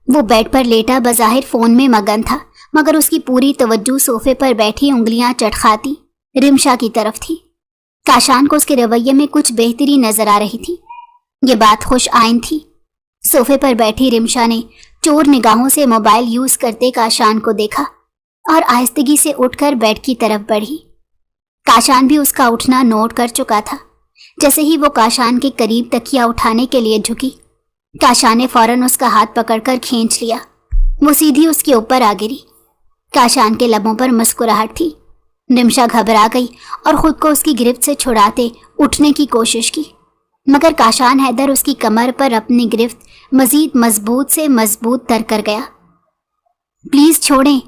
وہ بیڈ پر لیٹا بظاہر فون میں مگن تھا، مگر اس کی پوری توجہ صوفے پر بیٹھی انگلیاں چٹخاتی رمشا کی طرف تھی۔ کاشان کو اس کے رویے میں کچھ بہتری نظر آ رہی تھی۔ یہ بات خوش آئند تھی۔ صوفے پر بیٹھی رمشا نے چور نگاہوں سے موبائل یوز کرتے کاشان کو دیکھا اور آہستگی سے اٹھ کر بیڈ کی طرف بڑھی۔ کاشان بھی اس کا اٹھنا نوٹ کر چکا تھا۔ جیسے ہی وہ کاشان کے قریب تکیہ اٹھانے کے لیے جھکی، کاشان نے فوراً اس کا ہاتھ پکڑ کر کھینچ لیا۔ وہ سیدھی اس کے اوپر آ گری۔ کاشان کے لبوں پر مسکراہٹ تھی۔ رمشا گھبرا گئی اور خود کو اس کی گرفت سے چھڑاتے اٹھنے کی کوشش کی، مگر کاشان حیدر اس کی کمر پر اپنی گرفت مزید مضبوط سے مضبوط تر کر گیا۔ پلیز چھوڑیں۔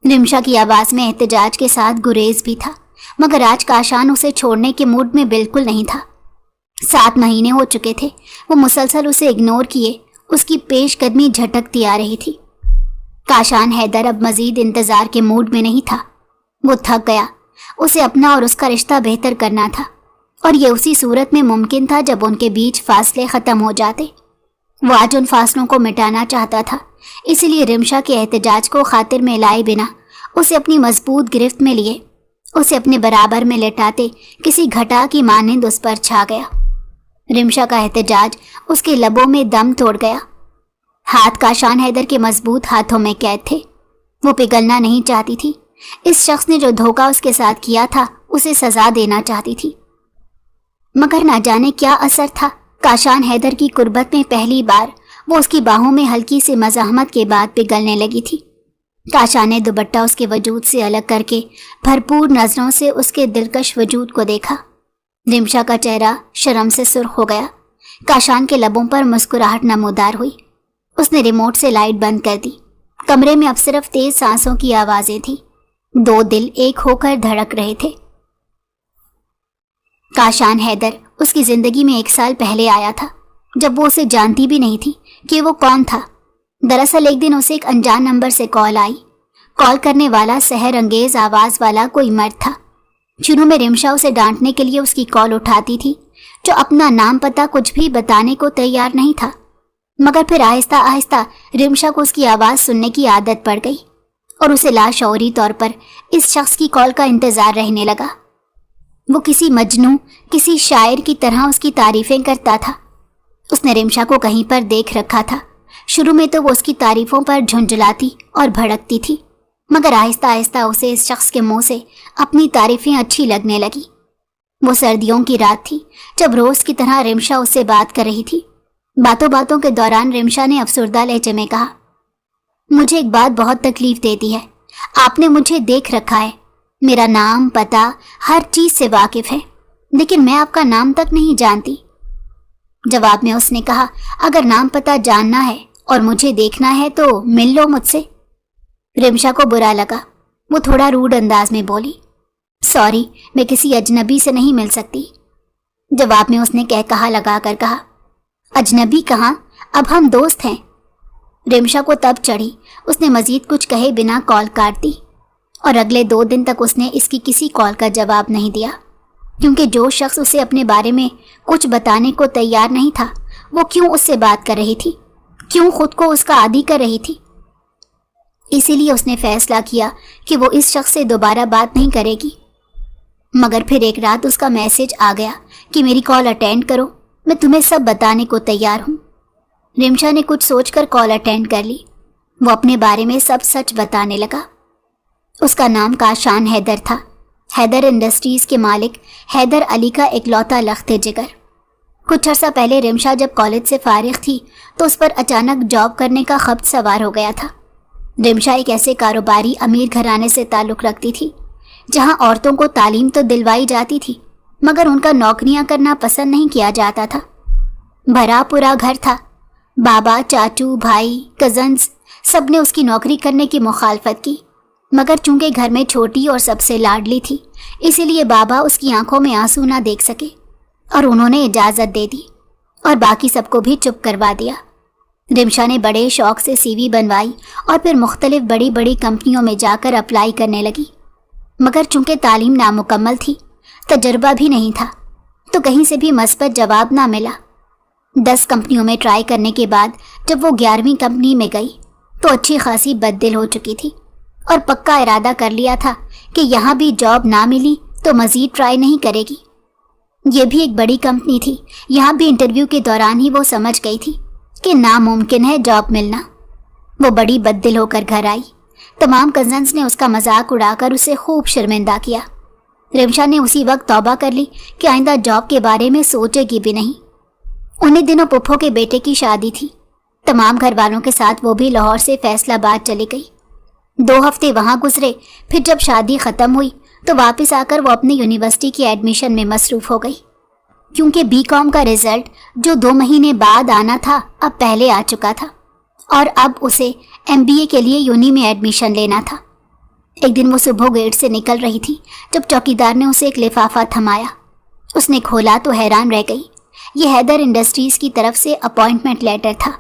رمشا کی آواز میں احتجاج کے ساتھ گریز بھی تھا، مگر آج کاشان اسے چھوڑنے کے موڈ میں بالکل نہیں تھا۔ 7 مہینے ہو چکے تھے وہ مسلسل اسے اگنور کیے اس کی پیش قدمی جھٹکتی آ رہی تھی۔ کاشان حیدر اب مزید انتظار کے موڈ میں نہیں تھا۔ وہ تھک گیا۔ اسے اپنا اور اس کا رشتہ بہتر کرنا تھا، اور یہ اسی صورت میں ممکن تھا جب ان کے بیچ فاصلے ختم ہو جاتے۔ وہ آج ان فاصلوں کو مٹانا چاہتا تھا، اسی لیے رمشا کے احتجاج کو خاطر میں لائے بنا اسے اپنی مضبوط گرفت میں لیے اسے اپنے برابر میں لٹاتے کسی گھٹا کی مانند اس پر چھا گیا۔ رمشا کا احتجاج اس کے لبوں میں دم توڑ گیا۔ ہاتھ کاشان حیدر کے مضبوط ہاتھوں میں قید تھے۔ وہ پگھلنا نہیں چاہتی تھی۔ اس شخص نے جو دھوکہ اس کے ساتھ کیا تھا اسے سزا دینا چاہتی تھی، مگر نہ جانے کیا اثر تھا۔ کاشان حیدر کی قربت میں پہلی بار وہ اس کی باہوں میں ہلکی سی مزاحمت کے بعد پگھلنے لگی تھی۔ کاشان نے دوپٹہ اس کے وجود سے الگ کر کے بھرپور نظروں سے اس کے دلکش وجود کو دیکھا۔ رمشا کا چہرہ شرم سے سرخ ہو گیا۔ کاشان کے لبوں پر مسکراہٹ نمودار ہوئی۔ اس نے ریموٹ سے لائٹ بند کر دی۔ کمرے میں اب صرف تیز سانسوں کی آوازیں تھیں۔ 2 دل ایک ہو کر دھڑک رہے تھے۔ کاشان حیدر اس کی زندگی میں 1 سال پہلے آیا تھا، جب وہ اسے جانتی بھی نہیں تھی کہ وہ کون تھا۔ دراصل ایک دن اسے ایک انجان نمبر سے کال آئی۔ کال کرنے والا سحر انگیز آواز والا کوئی مرد تھا۔ شروع میں رمشا اسے ڈانٹنے کے لیے اس کی کال اٹھاتی تھی، جو اپنا نام پتہ کچھ بھی بتانے کو تیار نہیں تھا، مگر پھر آہستہ آہستہ رمشا کو اس کی آواز سننے کی عادت پڑ گئی اور اسے لاشعوری طور پر اس شخص کی کال کا انتظار رہنے لگا۔ وہ کسی مجنوں، کسی شاعر کی طرح اس کی تعریفیں کرتا تھا۔ اس نے رمشا کو کہیں پر دیکھ رکھا تھا۔ شروع میں تو وہ اس کی تعریفوں پر جھنجھلاتی اور بھڑکتی تھی، مگر آہستہ آہستہ اسے اس شخص کے منہ سے اپنی تعریفیں اچھی لگنے لگی۔ وہ سردیوں کی رات تھی جب روز کی طرح رمشا اس سے بات کر رہی تھی۔ باتوں باتوں کے دوران رمشا نے افسردہ لہجے میں کہا، مجھے ایک بات بہت تکلیف دیتی ہے۔ آپ نے مجھے دیکھ رکھا ہے، میرا نام پتہ ہر چیز سے واقف ہے، لیکن میں آپ کا نام تک نہیں جانتی۔ جواب میں اس نے کہا، اگر نام پتہ جاننا ہے اور مجھے دیکھنا ہے تو مل لو مجھ سے۔ رمشا کو برا لگا۔ وہ تھوڑا روڈ انداز میں بولی، سوری، میں کسی اجنبی سے نہیں مل سکتی۔ جواب میں اس نے کہا لگا کر کہا، اجنبی کہاں، اب ہم دوست ہیں۔ رمشا کو تب چڑھی۔ اس نے مزید کچھ کہے بنا کال کاٹ دی، اور اگلے 2 دن تک اس نے اس کی کسی کال کا جواب نہیں دیا، کیونکہ جو شخص اسے اپنے بارے میں کچھ بتانے کو تیار نہیں تھا، وہ کیوں اس سے بات کر رہی تھی، کیوں خود کو اس کا عادی کر رہی تھی۔ اسی لیے اس نے فیصلہ کیا کہ وہ اس شخص سے دوبارہ بات نہیں کرے گی۔ مگر پھر ایک رات اس کا میسج آ گیا کہ میری کال اٹینڈ کرو، میں تمہیں سب بتانے کو تیار ہوں۔ رمشا نے کچھ سوچ کر کال اٹینڈ کر لی۔ وہ اپنے بارے میں سب سچ بتانے لگا۔ اس کا نام کاشان حیدر تھا، حیدر انڈسٹریز کے مالک حیدر علی کا اکلوتا لخت جگر۔ کچھ عرصہ پہلے رمشا جب کالج سے فارغ تھی تو اس پر اچانک جاب کرنے کا خبر سوار ہو گیا تھا۔ رمشا ایک ایسے کاروباری امیر گھرانے سے تعلق رکھتی تھی جہاں عورتوں کو تعلیم تو دلوائی جاتی تھی، مگر ان کا نوکریاں کرنا پسند نہیں کیا جاتا تھا۔ بھرا پورا گھر تھا۔ بابا، چاچو، بھائی، کزنز سب نے اس کی نوکری کرنے کی مخالفت کی، مگر چونکہ گھر میں چھوٹی اور سب سے لاڈلی تھی، اسی لیے بابا اس کی آنکھوں میں آنسو نہ دیکھ سکے اور انہوں نے اجازت دے دی اور باقی سب کو بھی چپ کروا دیا۔ رمشا نے بڑے شوق سے سی وی بنوائی اور پھر مختلف بڑی بڑی کمپنیوں میں جا کر اپلائی کرنے لگی، مگر چونکہ تعلیم نامکمل تھی، تجربہ بھی نہیں تھا، تو کہیں سے بھی مثبت جواب نہ ملا۔ 10 कंपनियों में ट्राई करने के बाद जब वो 11वीं कंपनी में गई तो अच्छी खासी बददिल हो चुकी थी और पक्का इरादा कर लिया था कि यहाँ भी जॉब ना मिली तो मज़ीद ट्राई नहीं करेगी। ये भी एक बड़ी कंपनी थी, यहाँ भी इंटरव्यू के दौरान ही वो समझ गई थी कि नामुमकिन है जॉब मिलना। वो बड़ी बददिल होकर घर आई। तमाम कज़न्स ने उसका मजाक उड़ाकर उसे खूब शर्मिंदा किया। रिमशा ने उसी वक्त तौबा कर ली कि आइंदा जॉब के बारे में सोचेगी भी नहीं। उन्हीं दिनों पुप्पो के बेटे की शादी थी। तमाम घर वालों के साथ वो भी लाहौर से फैसलाबाद चली गई। 2 हफ्ते वहाँ गुजरे, फिर जब शादी ख़त्म हुई तो वापस आकर वो अपनी यूनिवर्सिटी की एडमिशन में मसरूफ़ हो गई, क्योंकि बीकॉम का रिज़ल्ट जो 2 महीने बाद आना था अब पहले आ चुका था और अब उसे MBA के लिए यूनी में एडमिशन लेना था। एक दिन वो सुबह गेट से निकल रही थी जब चौकीदार ने उसे एक लिफाफा थमाया। उसने खोला तो हैरान रह गई। ये हैदर इंडस्ट्रीज़ की तरफ से अपॉइंटमेंट लेटर था,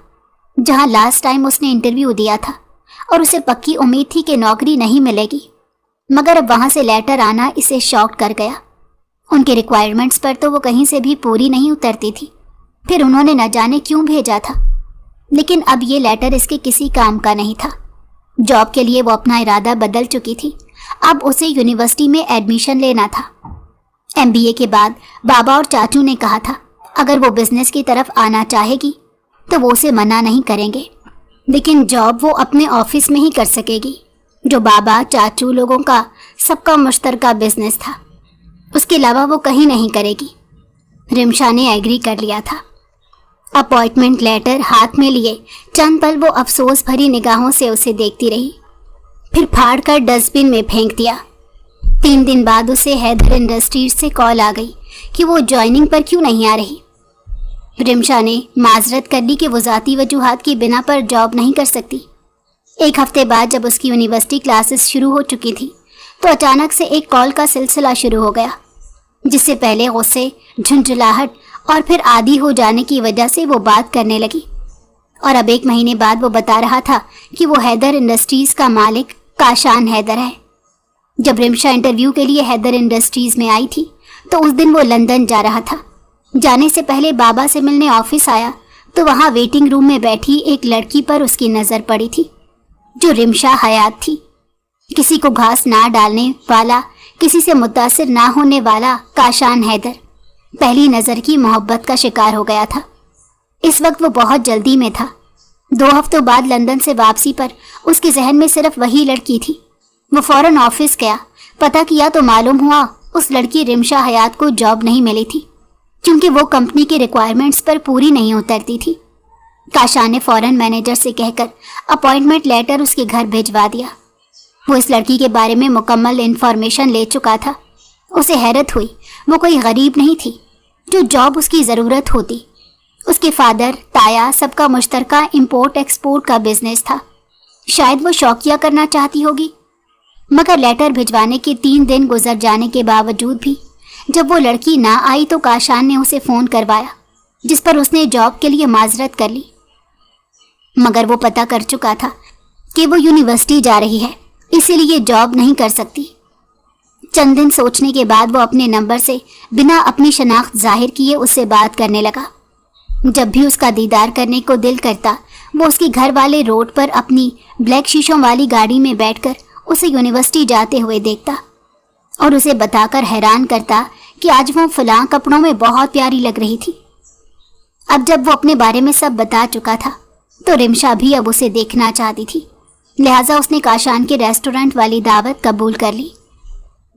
जहां लास्ट टाइम उसने इंटरव्यू दिया था और उसे पक्की उम्मीद थी कि नौकरी नहीं मिलेगी, मगर अब वहां से लेटर आना इसे शॉक कर गया। उनके रिक्वायरमेंट्स पर तो वो कहीं से भी पूरी नहीं उतरती थी, फिर उन्होंने न जाने क्यों भेजा था। लेकिन अब ये लेटर इसके किसी काम का नहीं था। जॉब के लिए वो अपना इरादा बदल चुकी थी। अब उसे यूनिवर्सिटी में एडमिशन लेना था। MBA के बाद बाबा और चाचू ने कहा था अगर वो बिजनेस की तरफ आना चाहेगी तो वो उसे मना नहीं करेंगे, लेकिन जॉब वो अपने ऑफिस में ही कर सकेगी, जो बाबा चाचू लोगों का सबका मुश्तरका बिजनेस था। उसके अलावा वो कहीं नहीं करेगी। रिमशा ने एग्री कर लिया था। अपॉइंटमेंट लेटर हाथ में लिए चंद पल वो अफसोस भरी निगाहों से उसे देखती रही, फिर फाड़ कर डस्टबिन में फेंक दिया। 3 दिन बाद उसे हैदर इंडस्ट्रीज से कॉल आ गई कि वो ज्वाइनिंग पर क्यों नहीं आ रही। रिमशा ने माजरत कर ली कि वो ज़ाती वजूहात की बिना पर जॉब नहीं कर सकती। 1 हफ्ते बाद जब उसकी यूनिवर्सिटी क्लासेस शुरू हो चुकी थी तो अचानक से एक कॉल का सिलसिला शुरू हो गया, जिससे पहले गुस्से, झुंझलाहट और फिर आदी हो जाने की वजह से वो बात करने लगी। और अब 1 महीने बाद वो बता रहा था कि वो हैदर इंडस्ट्रीज़ का मालिक काशान हैदर है। जब रिमशा इंटरव्यू के लिए हैदर इंडस्ट्रीज़ में आई थी तो उस दिन वो लंदन जा रहा था। जाने से पहले बाबा से मिलने ऑफिस आया तो वहाँ वेटिंग रूम में बैठी एक लड़की पर उसकी नज़र पड़ी थी, जो रिमशा हयात थी। किसी को घास ना डालने वाला, किसी से मुतासिर ना होने वाला काशान हैदर पहली नज़र की मोहब्बत का शिकार हो गया था। इस वक्त वो बहुत जल्दी में था। 2 हफ्तों बाद लंदन से वापसी पर उसके जहन में सिर्फ वही लड़की थी। वो फौरन ऑफिस गया, पता किया तो मालूम हुआ उस लड़की रिमशा हयात को जॉब नहीं मिली थी, क्योंकि वो कंपनी के रिक्वायरमेंट्स पर पूरी नहीं उतरती थी। काशान ने फौरन मैनेजर से कहकर अपॉइंटमेंट लेटर उसके घर भिजवा दिया। वो इस लड़की के बारे में मुकम्मल इन्फॉर्मेशन ले चुका था। उसे हैरत हुई, वो कोई गरीब नहीं थी जो जॉब उसकी ज़रूरत होती। उसके फादर ताया सबका मुश्तरका इंपोर्ट एक्सपोर्ट का बिजनेस था। शायद वो शौकिया करना चाहती होगी, मगर लेटर भिजवाने के 3 दिन गुजर जाने के बावजूद भी जब वो लड़की ना आई तो काशान ने उसे फ़ोन करवाया, जिस पर उसने जॉब के लिए माजरत कर ली। मगर वो पता कर चुका था कि वो यूनिवर्सिटी जा रही है, इसीलिए जॉब नहीं कर सकती। चंद दिन सोचने के बाद वो अपने नंबर से बिना अपनी शनाख्त जाहिर किए उससे बात करने लगा। जब भी उसका दीदार करने को दिल करता वो उसके घर वाले रोड पर अपनी ब्लैक शीशों वाली गाड़ी में बैठकर उसे यूनिवर्सिटी जाते हुए देखता और उसे बताकर हैरान करता कि आज वो फलां कपड़ों में बहुत प्यारी लग रही थी। अब जब वो अपने बारे में सब बता चुका था तो रिमशा भी अब उसे देखना चाहती थी, लिहाजा उसने काशान के रेस्टोरेंट वाली दावत कबूल कर ली।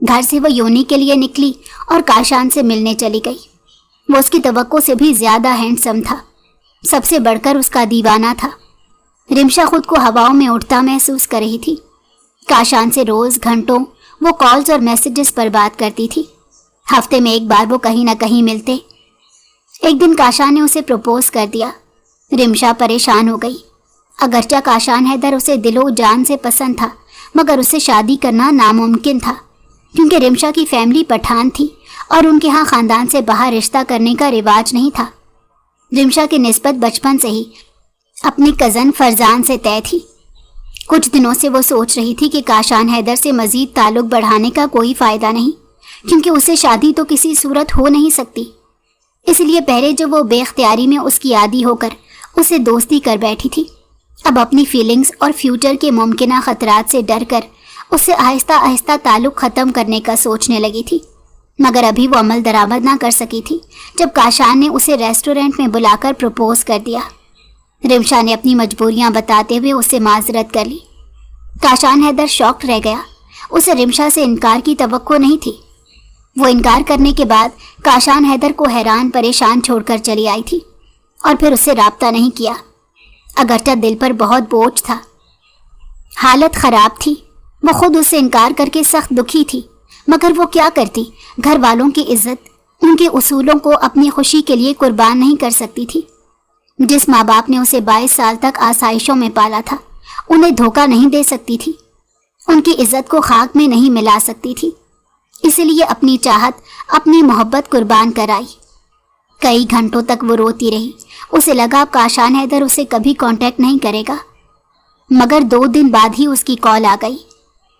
घर से वो यूनी के लिए निकली और काशान से मिलने चली गई। वो उसकी तवक्को से भी ज़्यादा हैंडसम था, सबसे बढ़कर उसका दीवाना था। रिमशा खुद को हवाओं में उड़ता महसूस कर रही थी। काशान से रोज़ घंटों वो कॉल्स और मैसेजेस पर बात करती थी। हफ्ते में 1 बार वो कहीं ना कहीं मिलते। एक दिन काशान ने उसे प्रपोज कर दिया। रिमशा परेशान हो गई। अगरचा काशान हैदर उसे दिलो जान से पसंद था, मगर उससे शादी करना नामुमकिन था, क्योंकि रिमशा की फैमिली पठान थी और उनके यहाँ ख़ानदान से बाहर रिश्ता करने का रिवाज नहीं था। रिमशा की निस्बत बचपन से ही अपने कज़न फरजान से तय थी। कुछ दिनों से वो सोच रही थी कि काशान हैदर से मज़ीद ताल्लुक़ बढ़ाने का कोई फ़ायदा नहीं, क्योंकि उससे शादी तो किसी सूरत हो नहीं सकती। اس لیے پہلے جو وہ بے اختیاری میں اس کی عادی ہو کر اسے دوستی کر بیٹھی تھی، اب اپنی فیلنگز اور فیوچر کے ممکنہ خطرات سے ڈر کر اس سے آہستہ آہستہ تعلق ختم کرنے کا سوچنے لگی تھی، مگر ابھی وہ عمل درآمد نہ کر سکی تھی جب کاشان نے اسے ریسٹورنٹ میں بلا کر پروپوز کر دیا۔ رمشا نے اپنی مجبوریاں بتاتے ہوئے اس سے معذرت کر لی۔ کاشان حیدر شاکڈ رہ گیا، اسے رمشا سے انکار کی توقع نہیں تھی۔ وہ انکار کرنے کے بعد کاشان حیدر کو حیران پریشان چھوڑ کر چلی آئی تھی اور پھر اس سے رابطہ نہیں کیا، اگرچہ دل پر بہت بوجھ تھا، حالت خراب تھی۔ وہ خود اس سے انکار کر کے سخت دکھی تھی، مگر وہ کیا کرتی؟ گھر والوں کی عزت، ان کے اصولوں کو اپنی خوشی کے لیے قربان نہیں کر سکتی تھی۔ جس ماں باپ نے اسے 22 سال تک آسائشوں میں پالا تھا، انہیں دھوکہ نہیں دے سکتی تھی، ان کی عزت کو خاک میں نہیں ملا سکتی تھی، اسی لیے اپنی چاہت، اپنی محبت قربان کرائی۔ کئی گھنٹوں تک وہ روتی رہی، اسے لگا اب کاشان حیدر اسے کبھی کانٹیکٹ نہیں کرے گا، مگر 2 دن بعد ہی اس کی کال آ گئی،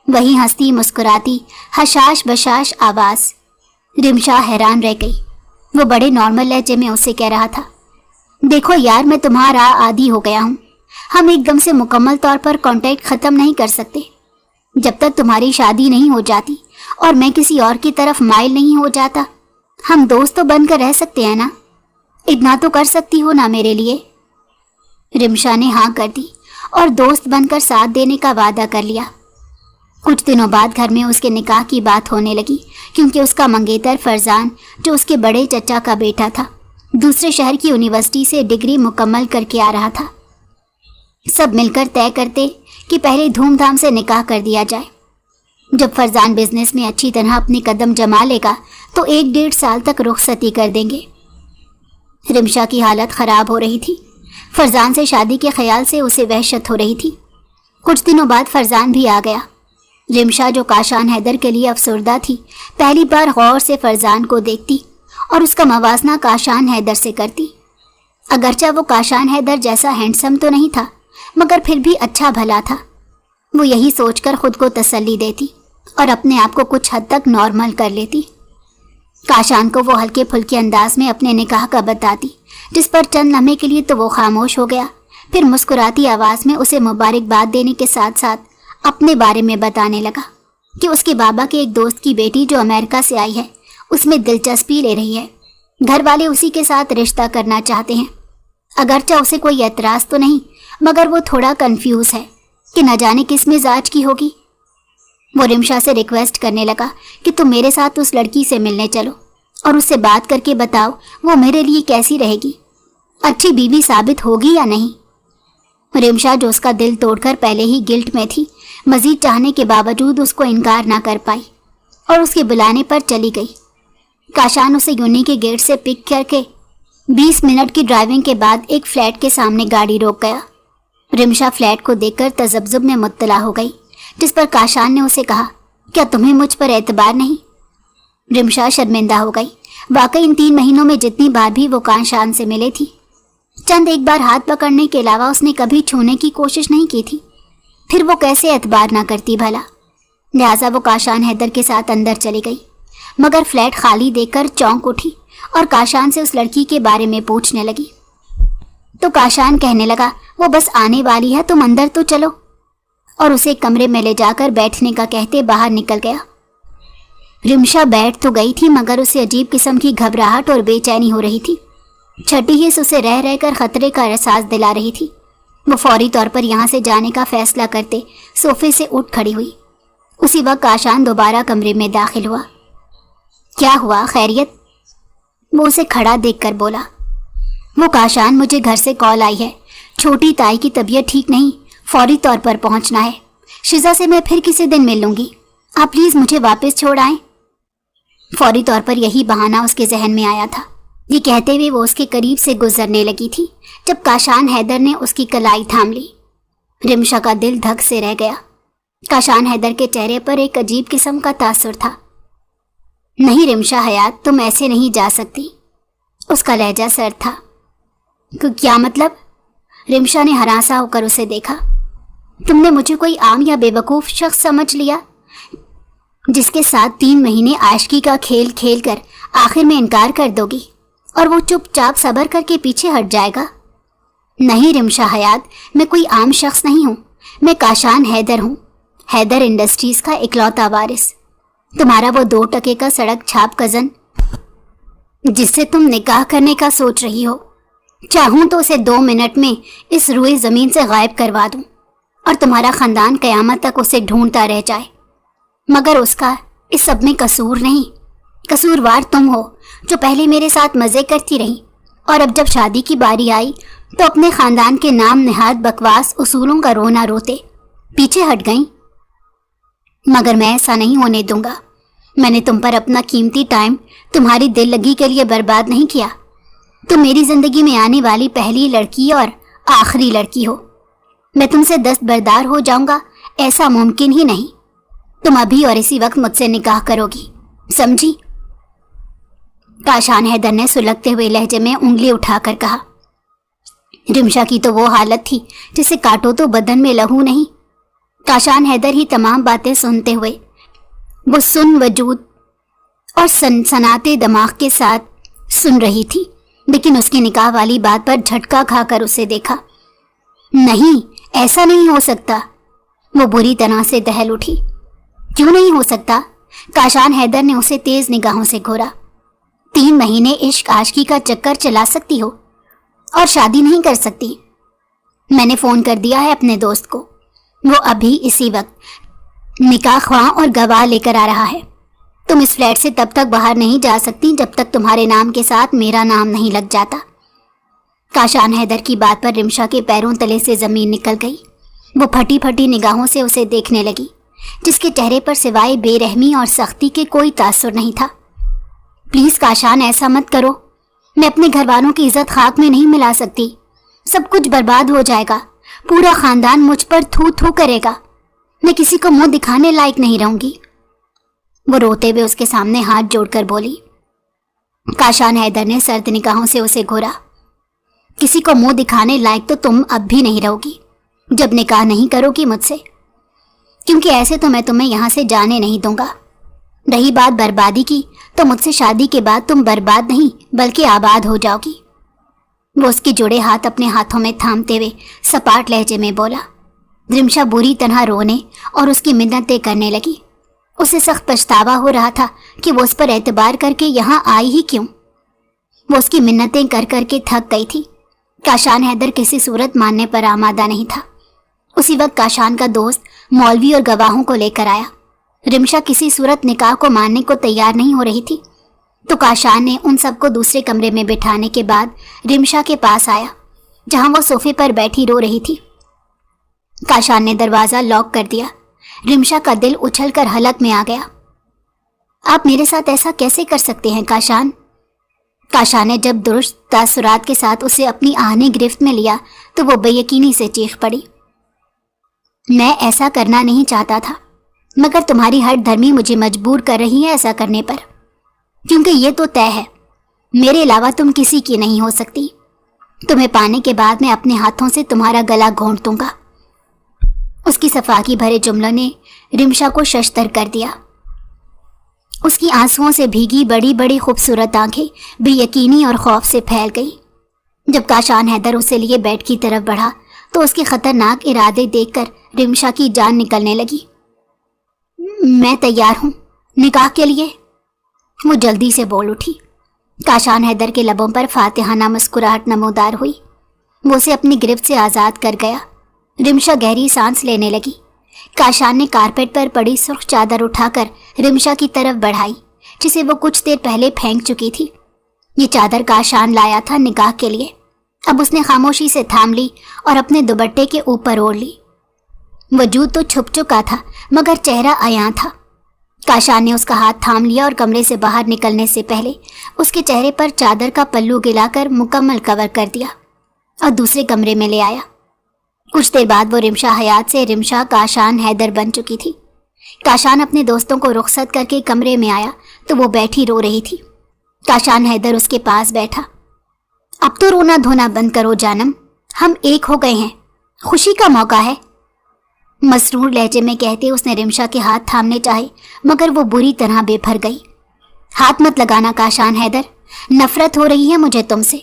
وہی ہنستی مسکراتی حشاش بشاش آواز۔ رمشا حیران رہ گئی، وہ بڑے نارمل لہجے میں اسے کہہ رہا تھا، دیکھو یار، میں تمہارا عادی ہو گیا ہوں، ہم ایک دم سے مکمل طور پر کانٹیکٹ ختم نہیں کر سکتے، جب تک تمہاری شادی نہیں ہو جاتی اور میں کسی اور کی طرف مائل نہیں ہو جاتا، ہم دوست تو بن کر رہ سکتے ہیں نا، اتنا تو کر سکتی ہو نا میرے لیے۔ رمشا نے ہاں کر دی اور دوست بن کر ساتھ دینے کا وعدہ کر لیا۔ کچھ دنوں بعد گھر میں اس کے نکاح کی بات ہونے لگی، کیونکہ اس کا منگیتر فرزان، جو اس کے بڑے چچا کا بیٹا تھا، دوسرے شہر کی یونیورسٹی سے ڈگری مکمل کر کے آ رہا تھا۔ سب مل کر طے کرتے کہ پہلے دھوم دھام سے نکاح کر دیا جائے، جب فرزان بزنس میں اچھی طرح اپنی قدم جما لے گا تو 1-1.5 سال تک رخصتی کر دیں گے۔ رمشا کی حالت خراب ہو رہی تھی، فرزان سے شادی کے خیال سے اسے وحشت ہو رہی تھی۔ کچھ دنوں بعد فرزان بھی آ گیا۔ رمشا، جو کاشان حیدر کے لیے افسردہ تھی، پہلی بار غور سے فرزان کو دیکھتی اور اس کا موازنہ کاشان حیدر سے کرتی۔ اگرچہ وہ کاشان حیدر جیسا ہینڈسم تو نہیں تھا، مگر پھر بھی اچھا بھلا تھا۔ وہ یہی سوچ کر خود کو تسلی دیتی اور اپنے آپ کو کچھ حد تک نارمل کر لیتی۔ کاشان کو وہ ہلکے پھلکے انداز میں اپنے نکاح کا بتاتی، جس پر چند لمحے کے لیے تو وہ خاموش ہو گیا، پھر مسکراتی آواز میں اسے مبارکباد دینے کے ساتھ ساتھ اپنے بارے میں بتانے لگا کہ اس کے بابا کے ایک دوست کی بیٹی جو امریکہ سے آئی ہے، اس میں دلچسپی لے رہی ہے، گھر والے اسی کے ساتھ رشتہ کرنا چاہتے ہیں۔ اگرچہ اسے کوئی اعتراض تو نہیں، مگر وہ تھوڑا کنفیوز ہے کہ نہ جانے کس مزاج کی ہوگی۔ وہ رمشا سے ریکویسٹ کرنے لگا کہ تم میرے ساتھ اس لڑکی سے ملنے چلو اور اس سے بات کر کے بتاؤ وہ میرے لیے کیسی رہے گی، اچھی بیوی ثابت ہوگی یا نہیں۔ رمشا، جو اس کا دل توڑ کر پہلے ہی گلٹ میں تھی، مزید چاہنے کے باوجود اس کو انکار نہ کر پائی اور اس کے بلانے پر چلی گئی۔ کاشان اسے یونی کے گیٹ سے پک کر کے 20 منٹ کی ڈرائیونگ کے بعد ایک فلیٹ کے سامنے گاڑی روک گیا۔ رمشا فلیٹ کو دیکھ کر تذبذب میں مبتلا ہو گئی، جس پر کاشان نے اسے کہا، کیا تمہیں مجھ پر اعتبار نہیں؟ رمشا شرمندہ ہو گئی، واقعی ان 3 مہینوں میں جتنی بار بھی وہ کاشان سے ملے تھی، چند ایک بار ہاتھ پکڑنے کے علاوہ اس نے کبھی چھونے کی کوشش نہیں کی تھی، پھر وہ کیسے اعتبار نہ کرتی بھلا؟ لہٰذا وہ کاشان حیدر کے ساتھ اندر چلی گئی، مگر فلیٹ خالی دیکھ کر چونک اٹھی اور کاشان سے اس لڑکی کے بارے میں پوچھنے لگی۔ تو کاشان کہنے لگا، وہ بس آنے والی ہے، تم اندر تو چلو، اور اسے کمرے میں لے جا کر بیٹھنے کا کہتے باہر نکل گیا۔ رمشا بیٹھ تو گئی تھی، مگر اسے عجیب قسم کی گھبراہٹ اور بے چینی ہو رہی تھی۔ چھٹی حص اسے رہ رہ کر خطرے کا احساس دلا رہی تھی۔ وہ فوری طور پر یہاں سے جانے کا فیصلہ کرتے صوفے سے اٹھ کھڑی ہوئی۔ اسی وقت کاشان دوبارہ کمرے میں داخل ہوا۔ کیا ہوا، خیریت؟ وہ اسے کھڑا دیکھ کر بولا۔ وہ کاشان، مجھے گھر سے کال آئی ہے، چھوٹی تائی کی طبیعت ٹھیک نہیں، فوری طور پر پہنچنا ہے۔ شزا سے میں پھر کسی دن مل لوں گی، آپ پلیز مجھے واپس چھوڑ آئیں۔ فوری طور پر یہی بہانہ اس کے ذہن میں آیا تھا۔ یہ کہتے ہوئے وہ اس کے قریب سے گزرنے لگی تھی جب کاشان حیدر نے اس کی کلائی تھام لی۔ رمشا کا دل دھک سے رہ گیا۔ کاشان حیدر کے چہرے پر ایک عجیب قسم کا تاثر تھا۔ نہیں رمشا حیات، تم ایسے نہیں جا سکتی۔ اس کا لہجہ سرد تھا۔ کیا مطلب؟ رمشا نے ہراساں ہو کر اسے دیکھا۔ تم نے مجھے کوئی عام یا بے وقوف شخص سمجھ لیا جس کے ساتھ 3 مہینے عاشقی کا کھیل کھیل کر آخر میں انکار کر دو گی और वो चुपचाप सब्र करके पीछे हट जाएगा? नहीं रिमशा हयात, मैं कोई आम शख्स नहीं हूँ। मैं काशान हैदर हूँ, हैदर इंडस्ट्रीज का इकलौता वारिस। तुम्हारा वो 2 टके का सड़क छाप कजन जिससे तुम निकाह करने का सोच रही हो। चाहूं तो उसे 2 मिनट में इस रुई जमीन से गायब करवा दूं और तुम्हारा खानदान कयामत तक उसे ढूंढता रह जाए। मगर उसका इस सब में कसूर नहीं। कसूरवार तुम हो जो पहले मेरे साथ मजे करती रही और अब जब शादी की बारी आई तो अपने खानदान के नाम निहाद बकवास उसूलों का रोना रोते पीछे हट गई। मगर मैं ऐसा नहीं होने दूंगा। मैंने तुम पर अपना कीमती टाइम तुम्हारी दिल लगी के लिए बर्बाद नहीं किया। तुम मेरी जिंदगी में आने वाली पहली लड़की और आखिरी लड़की हो। मैं तुमसे दस्तबरदार हो जाऊंगा ऐसा मुमकिन ही नहीं। तुम अभी और इसी वक्त मुझसे निकाह करोगी, समझी? काशान हैदर ने सुलगते हुए लहजे में उंगली उठाकर कहा। रिमशा की तो वो हालत थी जिसे काटो तो बदन में लहू नहीं। काशान हैदर ही तमाम बातें सुनते हुए वो सुन वजूद और सनसनाते दिमाग के साथ सुन रही थी, लेकिन उसकी निकाह वाली बात पर झटका खाकर उसे देखा। नहीं, ऐसा नहीं हो सकता। वो बुरी तरह से दहल उठी। क्यों नहीं हो सकता? काशान हैदर ने उसे तेज निगाहों से घूरा। 3 महीने इश्क आशिकी का चक्कर चला सकती हो और शादी नहीं कर सकती? मैंने फोन कर दिया है अपने दोस्त को, वो अभी इसी वक्त निकाह ख्वाह और गवाह लेकर आ रहा है। तुम इस फ्लैट से तब तक बाहर नहीं जा सकती जब तक तुम्हारे नाम के साथ मेरा नाम नहीं लग जाता। काशान हैदर की बात पर रिमशा के पैरों तले से जमीन निकल गई। वो फटी फटी निगाहों से उसे देखने लगी, जिसके चेहरे पर सिवाय बेरहमी और सख्ती के कोई तासुर नहीं था। प्लीज काशान, ऐसा मत करो। मैं अपने घर वालों की इज्जत खाक में नहीं मिला सकती। सब कुछ बर्बाद हो जाएगा। पूरा खानदान मुझ पर थू थू करेगा। मैं किसी को मुंह दिखाने लायक नहीं रहूंगी। वो रोते हुए उसके सामने हाथ जोड़कर बोली। काशान हैदर ने सर्द निगाहों से उसे घूरा। किसी को मुंह दिखाने लायक तो तुम अब भी नहीं रहोगी जब निकाह नहीं करोगी मुझसे, क्योंकि ऐसे तो मैं तुम्हें यहां से जाने नहीं दूंगा। रही बात बर्बादी की, तो मुझसे शादी के बाद तुम बर्बाद नहीं बल्कि आबाद हो जाओगी। वो उसके जुड़े हाथ अपने हाथों में थामते हुए सपाट लहजे में बोला। रिमशा बुरी तरह रोने और उसकी मिन्नतें करने लगी। उसे सख्त पछतावा हो रहा था कि वो उस पर एतबार करके यहाँ आई ही क्यों। वो उसकी मिन्नतें कर करके थक गई थी। काशान हैदर किसी सूरत मानने पर आमादा नहीं था। उसी वक्त काशान का दोस्त मौलवी और गवाहों को लेकर आया। रिमशा किसी सूरत निकाह को मानने को तैयार नहीं हो रही थी, तो काशान ने उन सबको दूसरे कमरे में बिठाने के बाद रिमशा के पास आया, जहां वो सोफे पर बैठी रो रही थी। काशान ने दरवाजा लॉक कर दिया। रिमशा का दिल उछलकर हलक में आ गया। आप मेरे साथ ऐसा कैसे कर सकते हैं काशान? काशान ने जब दुरुस्त तासुरात के साथ उसे अपनी आहने गिरफ्त में लिया तो वो बेयकीनी से चीख पड़ी। मैं ऐसा करना नहीं चाहता था, मगर तुम्हारी हठ धर्मी मुझे मजबूर कर रही है ऐसा करने पर, क्योंकि ये तो तय है मेरे अलावा तुम किसी की नहीं हो सकती। तुम्हें पाने के बाद मैं अपने हाथों से तुम्हारा गला घोंट दूंगा। उसकी सफाकी भरे जुमलों ने रिमशा को शशतर कर दिया। उसकी आंसुओं से भीगी बड़ी बड़ी खूबसूरत आंखें बेयकीनी और खौफ से फैल गई। जब काशान हैदर उसे लिए बेड की तरफ बढ़ा तो उसके खतरनाक इरादे देखकर रिमशा की जान निकलने लगी। मैं तैयार हूं निकाह के लिए, वो जल्दी से बोल उठी। काशान हैदर के लबों पर फातिहाना मुस्कुराहट नमोदार हुई। वो उसे अपनी गिरफ्त से आज़ाद कर गया। रिमशा गहरी सांस लेने लगी। काशान ने कारपेट पर पड़ी सुर्ख चादर उठाकर रिमशा की तरफ बढ़ाई, जिसे वो कुछ देर पहले फेंक चुकी थी। ये चादर काशान लाया था निकाह के लिए। अब उसने खामोशी से थाम ली और अपने दुपट्टे के ऊपर ओढ़ ली। वजूद तो छुप चुका था, मगर चेहरा आया था। काशान ने उसका हाथ थाम लिया और कमरे से बाहर निकलने से पहले उसके चेहरे पर चादर का पल्लू गिलाकर मुकम्मल कवर कर दिया और दूसरे कमरे में ले आया। कुछ देर बाद वो रिमशा हयात से रिमशा काशान हैदर बन चुकी थी। काशान अपने दोस्तों को रुखसत करके कमरे में आया तो वो बैठी रो रही थी। काशान हैदर उसके पास बैठा। अब तो रोना धोना बंद करो जानम, हम एक हो गए हैं, खुशी का मौका है, मसरूर लहजे में कहते उसने रिमशा के हाथ थामने चाहे, मगर वो बुरी तरह बेफर गई। हाथ मत लगाना काशान हैदर, نفرت ہو رہی ہے مجھے تم سے.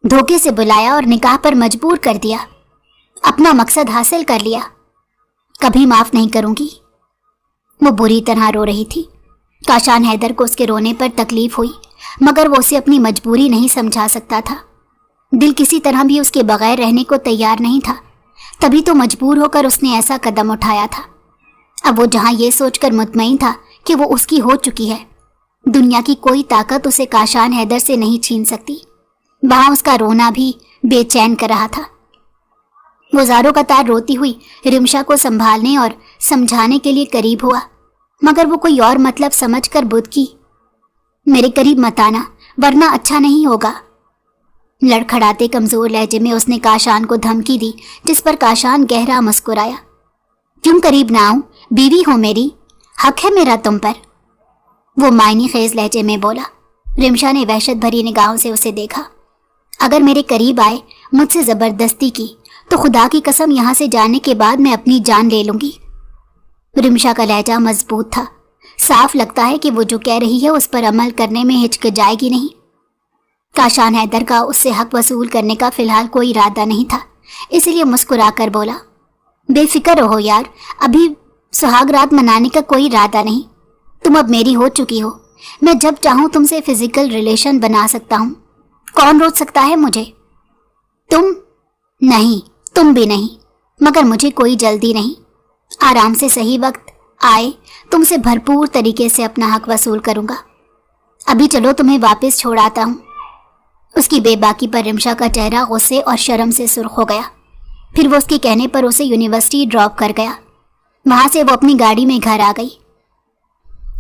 دھوکے سے بلایا اور نکاح پر مجبور کر دیا. اپنا مقصد حاصل کر لیا. کبھی معاف نہیں کروں گی. وہ بری طرح رو رہی تھی. کاشان حیدر کو اس کے رونے پر تکلیف ہوئی، مگر وہ اسے اپنی مجبوری نہیں سمجھا سکتا تھا. دل کسی طرح بھی اس کے بغیر رہنے کو تیار نہیں تھا. تبھی تو مجبور ہو کر اس نے ایسا قدم اٹھایا تھا. اب وہ جہاں یہ سوچ کر مطمئن تھا کہ وہ اس کی ہو چکی ہے، دنیا کی کوئی طاقت اسے کاشان حیدر سے نہیں چھین سکتی، وہاں اس کا رونا بھی بے چین کر رہا تھا. وہ زاروں قطار روتی ہوئی رمشا کو سنبھالنے اور سمجھانے کے لیے قریب ہوا، مگر وہ کوئی اور مطلب سمجھ کر بد کی. میرے قریب مت آنا ورنہ اچھا نہیں ہوگا. لڑکھڑاتے کمزور لہجے میں اس نے کاشان کو دھمکی دی، جس پر کاشان گہرا مسکرایا. کیوں قریب نہ آؤں؟ بیوی ہو میری، حق ہے میرا تم پر. وہ معنی خیز لہجے میں بولا. رمشا نے وحشت بھری نگاہوں سے اسے دیکھا. اگر میرے قریب آئے، مجھ سے زبردستی کی، تو خدا کی قسم یہاں سے جانے کے بعد میں اپنی جان لے لوں گی. رمشا کا لہجہ مضبوط تھا. صاف لگتا ہے کہ وہ جو کہہ رہی ہے اس پر عمل کرنے میں ہچکچائے گی نہیں. کاشان حیدر کا اس سے حق وصول کرنے کا فی الحال کوئی ارادہ نہیں تھا، اس لیے مسکرا کر بولا. بے فکر رہو یار، ابھی سہاگ رات منانے کا کوئی ارادہ نہیں. تم اب میری ہو چکی ہو. میں جب چاہوں تم سے فزیکل ریلیشن بنا سکتا ہوں. کون روک سکتا ہے مجھے؟ تم نہیں، تم بھی نہیں. مگر مجھے کوئی جلدی نہیں. آرام سے صحیح وقت آئے تم سے بھرپور طریقے سے اپنا حق وصول کروں گا. ابھی چلو تمہیں واپس چھوڑ آتا ہوں. اس کی بے باکی پر رمشا کا چہرہ غصے اور شرم سے سرخ ہو گیا. پھر وہ اس کے کہنے پر اسے یونیورسٹی ڈراپ کر گیا. وہاں سے وہ اپنی گاڑی میں گھر آ گئی.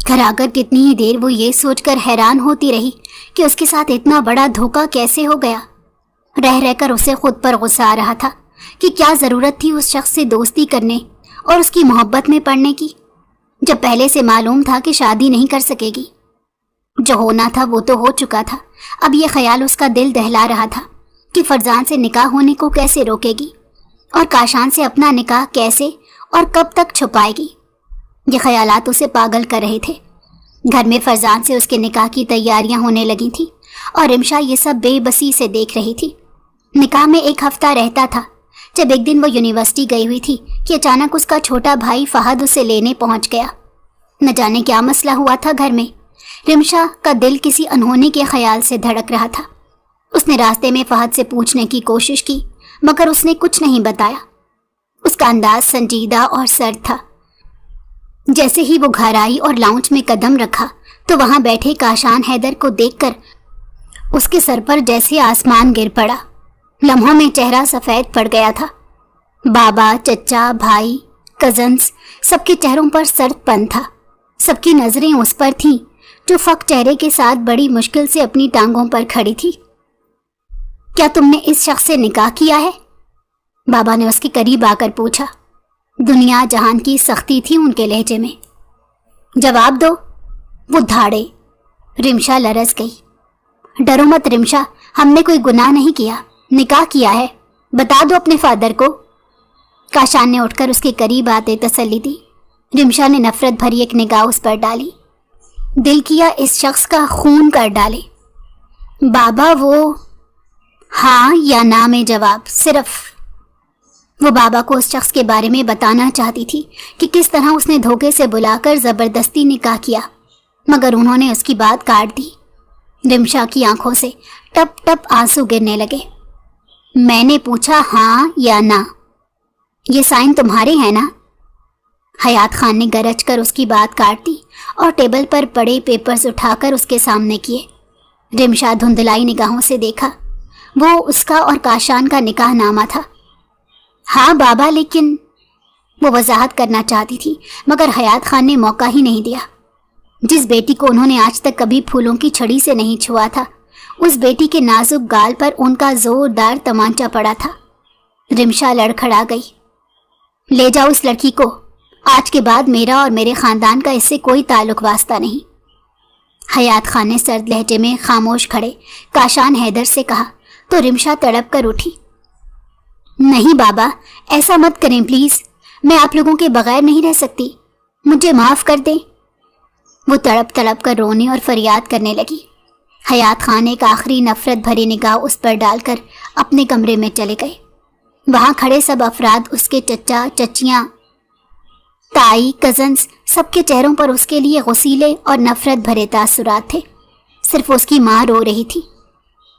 گھر آ کر کتنی ہی دیر وہ یہ سوچ کر حیران ہوتی رہی کہ اس کے ساتھ اتنا بڑا دھوکہ کیسے ہو گیا. رہ رہ کر اسے خود پر غصہ آ رہا تھا کہ کیا ضرورت تھی اس شخص سے دوستی کرنے اور اس کی محبت میں پڑنے کی، جب پہلے سے معلوم تھا کہ شادی نہیں کر سکے گی. جو ہونا تھا وہ تو ہو چکا تھا. اب یہ خیال اس کا دل دہلا رہا تھا کہ فرزان سے نکاح ہونے کو کیسے روکے گی اور کاشان سے اپنا نکاح کیسے اور کب تک چھپائے گی. یہ خیالات اسے پاگل کر رہے تھے. گھر میں فرزان سے اس کے نکاح کی تیاریاں ہونے لگی تھیں اور رمشا یہ سب بے بسی سے دیکھ رہی تھی. نکاح میں ایک ہفتہ رہتا تھا جب ایک دن وہ یونیورسٹی گئی ہوئی تھی کہ اچانک اس کا چھوٹا بھائی فہد اسے لینے پہنچ گیا. نہ جانے کیا مسئلہ ہوا تھا گھر میں. رمشا کا دل کسی انہونے کے خیال سے دھڑک رہا تھا. اس نے راستے میں فہد سے پوچھنے کی کوشش کی مگر اس نے کچھ نہیں بتایا. اس کا انداز سنجیدہ اور سرد تھا. جیسے ہی وہ گھر آئی اور لاؤنج میں قدم رکھا تو وہاں بیٹھے کاشان حیدر کو دیکھ کر اس کے سر پر جیسے آسمان گر پڑا. لمحوں میں چہرہ سفید پڑ گیا تھا. بابا، چچا، بھائی، کزنز، سب کے چہروں پر سرد پن تھا. سب کی نظریں اس پر تھیں جو فق چہرے کے ساتھ بڑی مشکل سے اپنی ٹانگوں پر کھڑی تھی. کیا تم نے اس شخص سے نکاح کیا ہے؟ بابا نے اس کے قریب آ کر پوچھا. دنیا جہان کی سختی تھی ان کے لہجے میں. جواب دو. وہ دھاڑے. رمشا لرز گئی. ڈرو مت رمشا، ہم نے کوئی گناہ نہیں کیا، نکاح کیا ہے. بتا دو اپنے فادر کو. کاشان نے اٹھ کر اس کے قریب آتے تسلی دی. رمشا نے نفرت بھری ایک نگاہ اس پر ڈالی. دل کیا اس شخص کا خون کر ڈالے. بابا وہ ہاں یا نہ میں جواب صرف. وہ بابا کو اس شخص کے بارے میں بتانا چاہتی تھی کہ کس طرح اس نے دھوکے سے بلا کر زبردستی نکاح کیا، مگر انہوں نے اس کی بات کاٹ دی. رمشا کی آنکھوں سے ٹپ ٹپ آنسو گرنے لگے. میں نے پوچھا ہاں یا نہ. یہ سائن تمہارے ہیں نا؟ حیات خان نے گرج کر اس کی بات کاٹ دی اور ٹیبل پر پڑے پیپرز اٹھا کر اس کے سامنے کیے. رمشا دھندلائی نگاہوں سے دیکھا. وہ اس کا اور کاشان کا نکاح نامہ تھا. ہاں بابا، لیکن وہ وضاحت کرنا چاہتی تھی مگر حیات خان نے موقع ہی نہیں دیا. جس بیٹی کو انہوں نے آج تک کبھی پھولوں کی چھڑی سے نہیں چھوا تھا، اس بیٹی کے نازک گال پر ان کا زوردار تمانچہ پڑا تھا. رمشا لڑکھڑا گئی. لے جاؤ اس لڑکی کو. آج کے بعد میرا اور میرے خاندان کا اس سے کوئی تعلق واسطہ نہیں. حیات خان نے سرد لہجے میں خاموش کھڑے کاشان حیدر سے کہا تو رمشا تڑپ کر اٹھی. نہیں بابا، ایسا مت کریں پلیز. میں آپ لوگوں کے بغیر نہیں رہ سکتی. مجھے معاف کر دیں. وہ تڑپ تڑپ کر رونے اور فریاد کرنے لگی. हयात खान एक आखिरी नफरत भरी निगाह उस पर डालकर अपने कमरे में चले गए। वहां खड़े सब अफराद, उसके चचा चचियां, ताई, कजन्स, सबके चेहरों पर उसके लिए गुस्सीले और नफरत भरे तासुरात थे। सिर्फ उसकी माँ रो रही थी।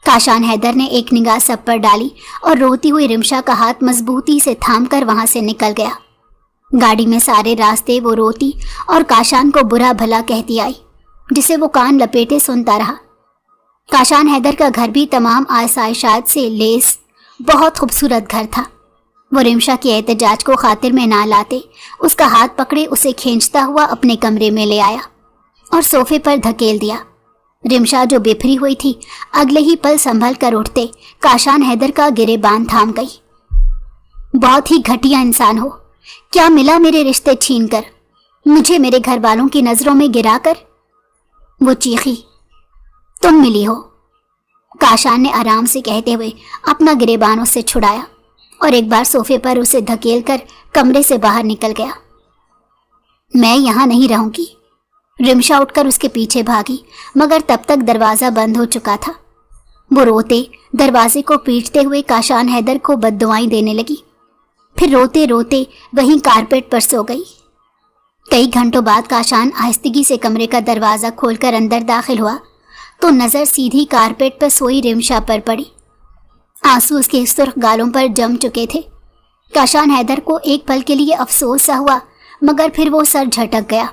काशान हैदर ने एक निगाह सब पर डाली और रोती हुई रिमशा का हाथ मजबूती से थामकर वहां से निकल गया। गाड़ी में सारे रास्ते वो रोती और काशान को बुरा भला कहती आई, जिसे वो कान लपेटे सुनता रहा। काशान हैदर का घर भी तमाम आसाइशात से लेस बहुत खूबसूरत घर था। वो रिमशा की एहतजाज को खातिर में ना लाते उसका हाथ पकड़े उसे खींचता हुआ अपने कमरे में ले आया और सोफे पर धकेल दिया। रिमशा जो बिफरी हुई थी, अगले ही पल संभल कर उठते काशान हैदर का गिरेबान थाम गई। बहुत ही घटिया इंसान हो, क्या मिला मेरे रिश्ते छीन कर, मुझे मेरे घर वालों की नजरों में गिराकर? वो चीखी। तुम मिली हो, काशान ने आराम से कहते हुए अपना गिरेबान उससे छुड़ाया और एक बार सोफे पर उसे धकेलकर कमरे से बाहर निकल गया। मैं यहां नहीं रहूंगी। रिमशा उठकर उसके पीछे भागी, मगर तब तक दरवाजा बंद हो चुका था। वो रोते दरवाजे को पीटते हुए काशान हैदर को बद्दुआएं देने लगी, फिर रोते रोते वहीं कारपेट पर सो गई। कई घंटों बाद काशान आहिस्तगी से कमरे का दरवाजा खोलकर अंदर दाखिल हुआ तो नजर सीधी कारपेट पर सोई रिमशा पर पड़ी। आंसू उसके सुर्ख गालों पर जम चुके थे। काशान हैदर को एक पल के लिए अफसोस सा हुआ, मगर फिर वो सर झटक गया।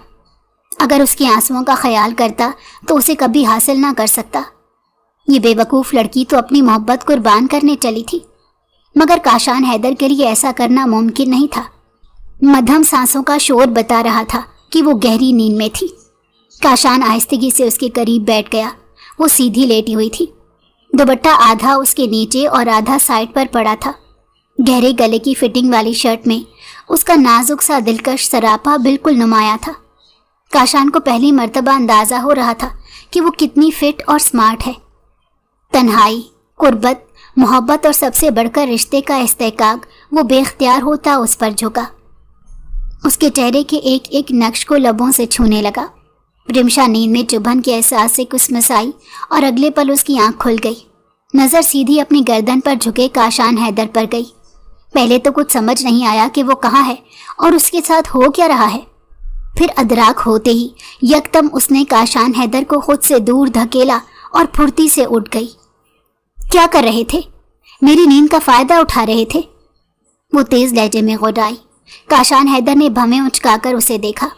अगर उसके आंसुओं का ख्याल करता तो उसे कभी हासिल ना कर सकता। ये बेवकूफ़ लड़की तो अपनी मोहब्बत कुर्बान करने चली थी, मगर काशान हैदर के लिए ऐसा करना मुमकिन नहीं था। मध्यम सांसों का शोर बता रहा था कि वो गहरी नींद में थी। काशान आहिस्तगी से उसके करीब बैठ गया। वो सीधी लेटी हुई थी। दुपट्टा आधा उसके नीचे और आधा साइड पर पड़ा था। गहरे गले की फिटिंग वाली शर्ट में उसका नाजुक सा दिलकश सरापा बिल्कुल नुमाया था। काशान को पहली मर्तबा अंदाजा हो रहा था कि वो कितनी फिट और स्मार्ट है। तन्हाई, कुर्बत, मोहब्बत और सबसे बढ़कर रिश्ते का इस्तेकाक वो बेख्तियार होता उस पर झुका। उसके चेहरे के एक एक नक्श को लबों से छूने लगा। रिमशा नींद में चुभन के एहसास से कुसमसाई और अगले पल उसकी आंख खुल गई। नजर सीधी अपनी गर्दन पर झुके काशान हैदर पर गई। पहले तो कुछ समझ नहीं आया कि वो कहाँ है और उसके साथ हो क्या रहा है। फिर अदराक होते ही यकदम उसने काशान हैदर को खुद से दूर धकेला और फुर्ती से उठ गई। क्या कर रहे थे? मेरी नींद का फायदा उठा रहे थे? वो तेज लहजे में गुर्राई। काशान हैदर ने भवें उचकाकर उसे देखा।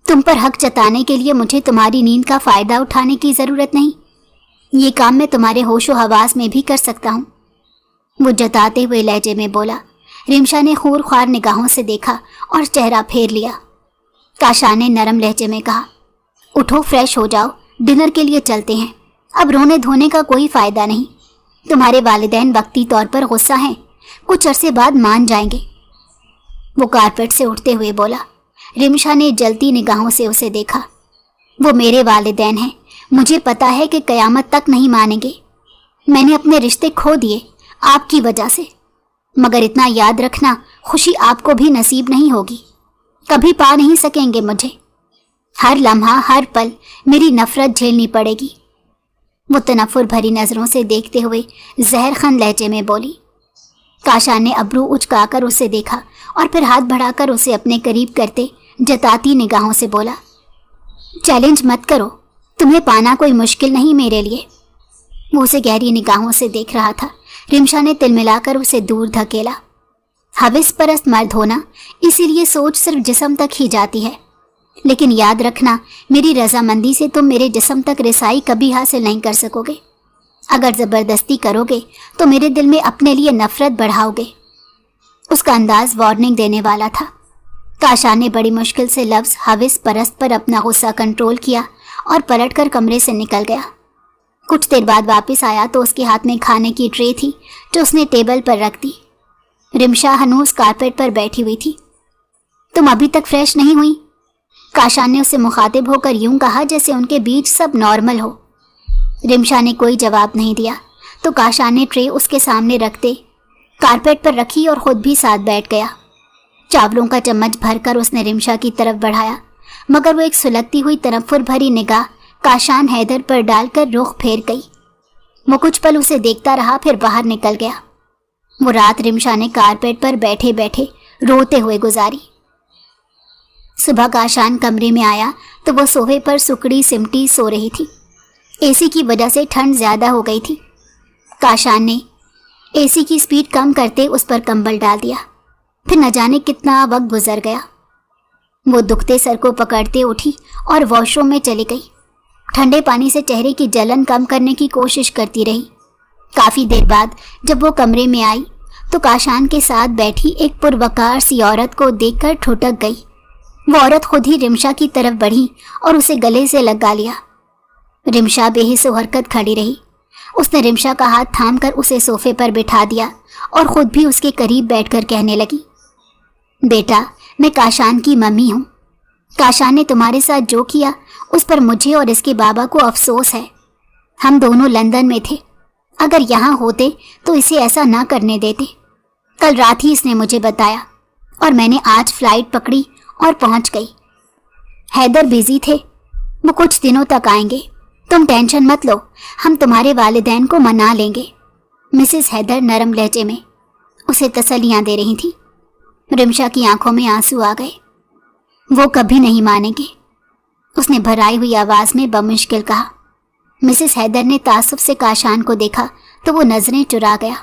तुम पर हक जताने के लिए मुझे तुम्हारी नींद का फायदा उठाने की जरूरत नहीं। ये काम मैं तुम्हारे होशो हवास में भी कर सकता हूँ, वो जताते हुए लहजे में बोला। रिमशा ने खूर ख्वार निगाहों से देखा और चेहरा फेर लिया। काशान ने नरम लहजे में कहा, उठो, फ्रेश हो जाओ, डिनर के लिए चलते हैं। अब रोने धोने का कोई फायदा नहीं। तुम्हारे वालिदैन वक्ती तौर पर गुस्सा हैं, कुछ अरसे बाद मान जाएंगे। वो कारपेट से उठते हुए बोला। रिमशा ने जलती निगाहों से उसे देखा। वो मेरे वालिदैन हैं, मुझे पता है कि कयामत तक नहीं मानेंगे। मैंने अपने रिश्ते खो दिए आपकी वजह से, मगर इतना याद रखना, खुशी आपको भी नसीब नहीं होगी। कभी पा नहीं सकेंगे मुझे। हर लम्हा, हर पल मेरी नफरत झेलनी पड़ेगी। वो तनफुर भरी नजरों से देखते हुए जहरखन लहजे में बोली। काशान ने अब्रू उचकाकर उसे देखा और फिर हाथ बढ़ाकर उसे अपने करीब करते जताती निगाहों से बोला, चैलेंज मत करो, तुम्हें पाना कोई मुश्किल नहीं मेरे लिए। वो उसे गहरी निगाहों से देख रहा था। रिमशा ने तिलमिलाकर उसे दूर धकेला। हविस परस्त मर्द होना, इसीलिए सोच सिर्फ जिस्म तक ही जाती है, लेकिन याद रखना, मेरी रजामंदी से तुम मेरे जिस्म तक रिसाई कभी हासिल नहीं कर सकोगे। अगर ज़बरदस्ती करोगे तो मेरे दिल में अपने लिए नफरत बढ़ाओगे। उसका अंदाज वार्निंग देने वाला था। काशान ने बड़ी मुश्किल से लफ्ज़ हविस परस्त पर अपना गुस्सा कंट्रोल किया और पलटकर कमरे से निकल गया। कुछ देर बाद वापस आया तो उसके हाथ में खाने की ट्रे थी जो उसने टेबल पर रख दी। रिमशा हनूस कारपेट पर बैठी हुई थी। तुम अभी तक फ्रेश नहीं हुई? काशान ने उसे मुखातिब होकर यूं कहा जैसे उनके बीच सब नॉर्मल हो। रिमशा ने कोई जवाब नहीं दिया तो काशान ने ट्रे उसके सामने रखते कारपेट पर रखी और खुद भी साथ बैठ गया। चावलों का चम्मच भरकर उसने रिमशा की तरफ बढ़ाया, मगर वो एक सुलगती हुई तनफुर भरी निगाह काशान हैदर पर डालकर रुख फेर गई। वो कुछ पल उसे देखता रहा, फिर बाहर निकल गया। वो रात रिमशा ने कारपेट पर बैठे बैठे रोते हुए गुजारी। सुबह काशान कमरे में आया तो वो सोफे पर सुकड़ी सिमटी सो रही थी। एसी की वजह से ठंड ज्यादा हो गई थी। काशान ने एसी की स्पीड कम करते उस पर कंबल डाल दिया। फिर न जाने कितना वक्त गुजर गया। वो दुखते सर को पकड़ते उठी और वॉशरूम में चली गई। ठंडे पानी से चेहरे की जलन कम करने की कोशिश करती रही। काफी देर बाद जब वो कमरे में आई तो काशान के साथ बैठी एक पुरवकार सी औरत को देखकर ठुठक गई। वो औरत खुद ही रिमशा की तरफ बढ़ी और उसे गले से लगा लिया। रिमशा बेहिस्सो हरकत खड़ी रही। उसने रिमशा का हाथ थामकर उसे सोफे पर बिठा दिया और खुद भी उसके करीब बैठकर कहने लगी, बेटा, मैं काशान की मम्मी हूँ। काशान ने तुम्हारे साथ जो किया उस पर मुझे और इसके बाबा को अफसोस है। हम दोनों लंदन में थे। अगर यहाँ होते तो इसे ऐसा ना करने देते। कल रात ही इसने मुझे बताया और मैंने आज फ्लाइट पकड़ी और पहुँच गई। हैदर बिजी थे, वो कुछ दिनों तक आएंगे। तुम टेंशन मत लो, हम तुम्हारे वालिदैन को मना लेंगे। मिसेस हैदर नरम लहजे में उसे तसल्लियाँ दे रही थी। रिमशा की आंखों में आंसू आ गए। वो कभी नहीं मानेंगे, उसने भराई हुई आवाज में बमुश्किल कहा। मिसेस हैदर ने तासुब से काशान को देखा तो वो नजरें चुरा गया।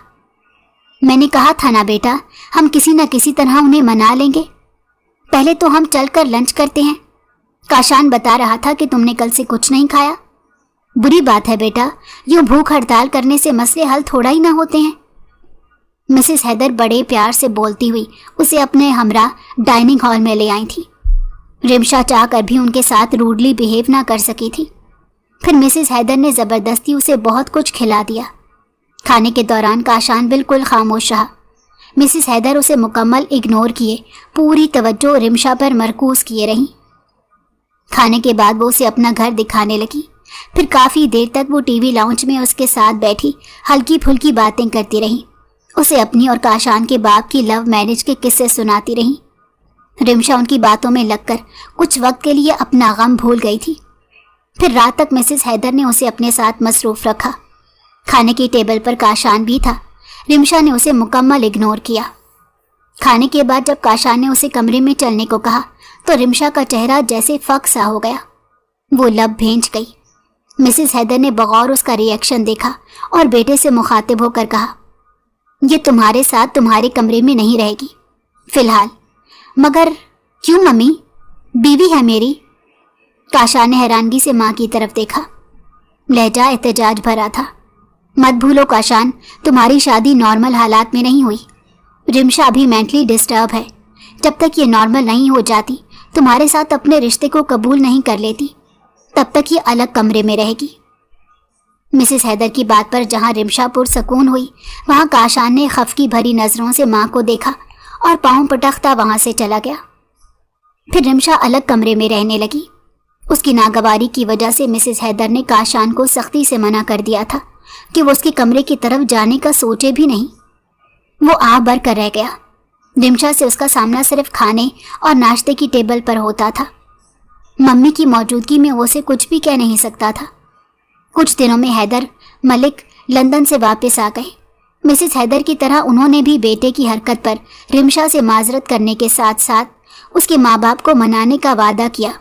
मैंने कहा था ना बेटा, हम किसी न किसी तरह उन्हें मना लेंगे। पहले तो हम चलकर लंच करते हैं। काशान बता रहा था कि तुमने कल से कुछ नहीं खाया। बुरी बात है बेटा, यूं भूख हड़ताल करने से मसले हल थोड़ा ही ना होते हैं। मिसेस हैदर बड़े प्यार से बोलती हुई उसे अपने हमरा डाइनिंग हॉल में ले आई थी। रिमशा चाहकर भी उनके साथ रूडली बिहेव ना कर सकी थी। फिर मिसेस हैदर ने जबरदस्ती उसे बहुत कुछ खिला दिया। खाने के दौरान काशान बिल्कुल खामोश रहा। मिसेस हैदर उसे मुकम्मल इग्नोर किए पूरी तवज्जो रिमशा पर मरकूज किए रही। खाने के बाद वो उसे अपना घर दिखाने लगी। फिर काफ़ी देर तक वो टीवी लाउंज में उसके साथ बैठी हल्की फुल्की बातें करती रही। उसे अपनी और काशान के बाप की लव मैरिज के किस्से सुनाती रही। रिमशा उनकी बातों में लगकर कुछ वक्त के लिए अपना गम भूल गई थी। फिर रात तक मिसेस हैदर ने उसे अपने साथ मसरूफ रखा। खाने की टेबल पर काशान भी था। रिमशा ने उसे मुकम्मल इग्नोर किया। खाने के बाद जब काशान ने उसे कमरे में चलने को कहा तो रिमशा का चेहरा जैसे फक सा हो गया। वो लब भेंच गई। मिसेस हैदर ने बगौर उसका रिएक्शन देखा और बेटे से मुखातिब होकर कहा, ये तुम्हारे साथ तुम्हारे कमरे में नहीं रहेगी फिलहाल। मगर क्यों मम्मी, बीवी है मेरी। काशान ने हैरानगी से माँ की तरफ देखा। लहजा एहतजाज भरा था। मत भूलो काशान, तुम्हारी शादी नॉर्मल हालात में नहीं हुई। रिमशा अभी मेंटली डिस्टर्ब है। जब तक ये नॉर्मल नहीं हो जाती, तुम्हारे साथ अपने रिश्ते को कबूल नहीं कर लेती, तब तक ये अलग कमरे में रहेगी। मिसेस हैदर की बात पर जहां रिमशा पुरसकून हुई, वहां काशान ने खफकी भरी नजरों से माँ को देखा और पाँव पटकता वहां से चला गया। फिर रिमशा अलग कमरे में रहने लगी। उसकी नागवारी की वजह से मिसेस हैदर ने काशान को सख्ती से मना कर दिया था कि वो उसके कमरे की तरफ जाने का सोचे भी नहीं। वो आह भर कर रह गया। रिमशा से उसका सामना सिर्फ खाने और नाश्ते की टेबल पर होता था। मम्मी की मौजूदगी में वो उसे कुछ भी कह नहीं सकता था। कुछ दिनों में हैदर मलिक लंदन से वापस आ गए। मिसेस हैदर की तरह उन्होंने भी बेटे की हरकत पर रिमशा से माजरत करने के साथ साथ उसके माँ बाप को मनाने का वादा किया।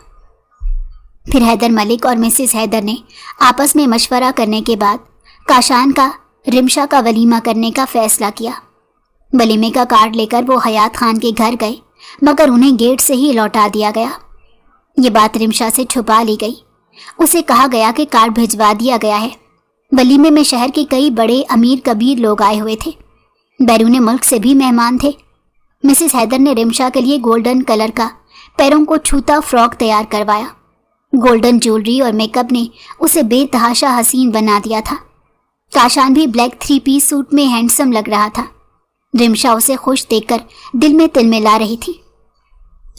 फिर हैदर मलिक और मिसेस हैदर ने आपस में मशवरा करने के बाद काशान का रिमशा का वलीमा करने का फैसला किया। वलीमे का कार्ड लेकर वो हयात खान के घर गए, मगर उन्हें गेट से ही लौटा दिया गया। ये बात रिमशा से छुपा ली गई। उसे कहा गया कि कार्ड भिजवा दिया गया है। वलीमे में शहर के कई बड़े अमीर कबीर लोग आए हुए थे। बैरून मुल्क से भी मेहमान थे। मिसेस हैदर ने रिमशा के लिए गोल्डन कलर का पैरों को छूता फ्रॉक तैयार करवाया। गोल्डन ज्वेलरी और मेकअप ने उसे बेतहाशा हसीन बना दिया था। काशान भी ब्लैक 3 पीस सूट में हैंडसम लग रहा था। रिमशा उसे खुश देखकर दिल में तिलमिला रही थी।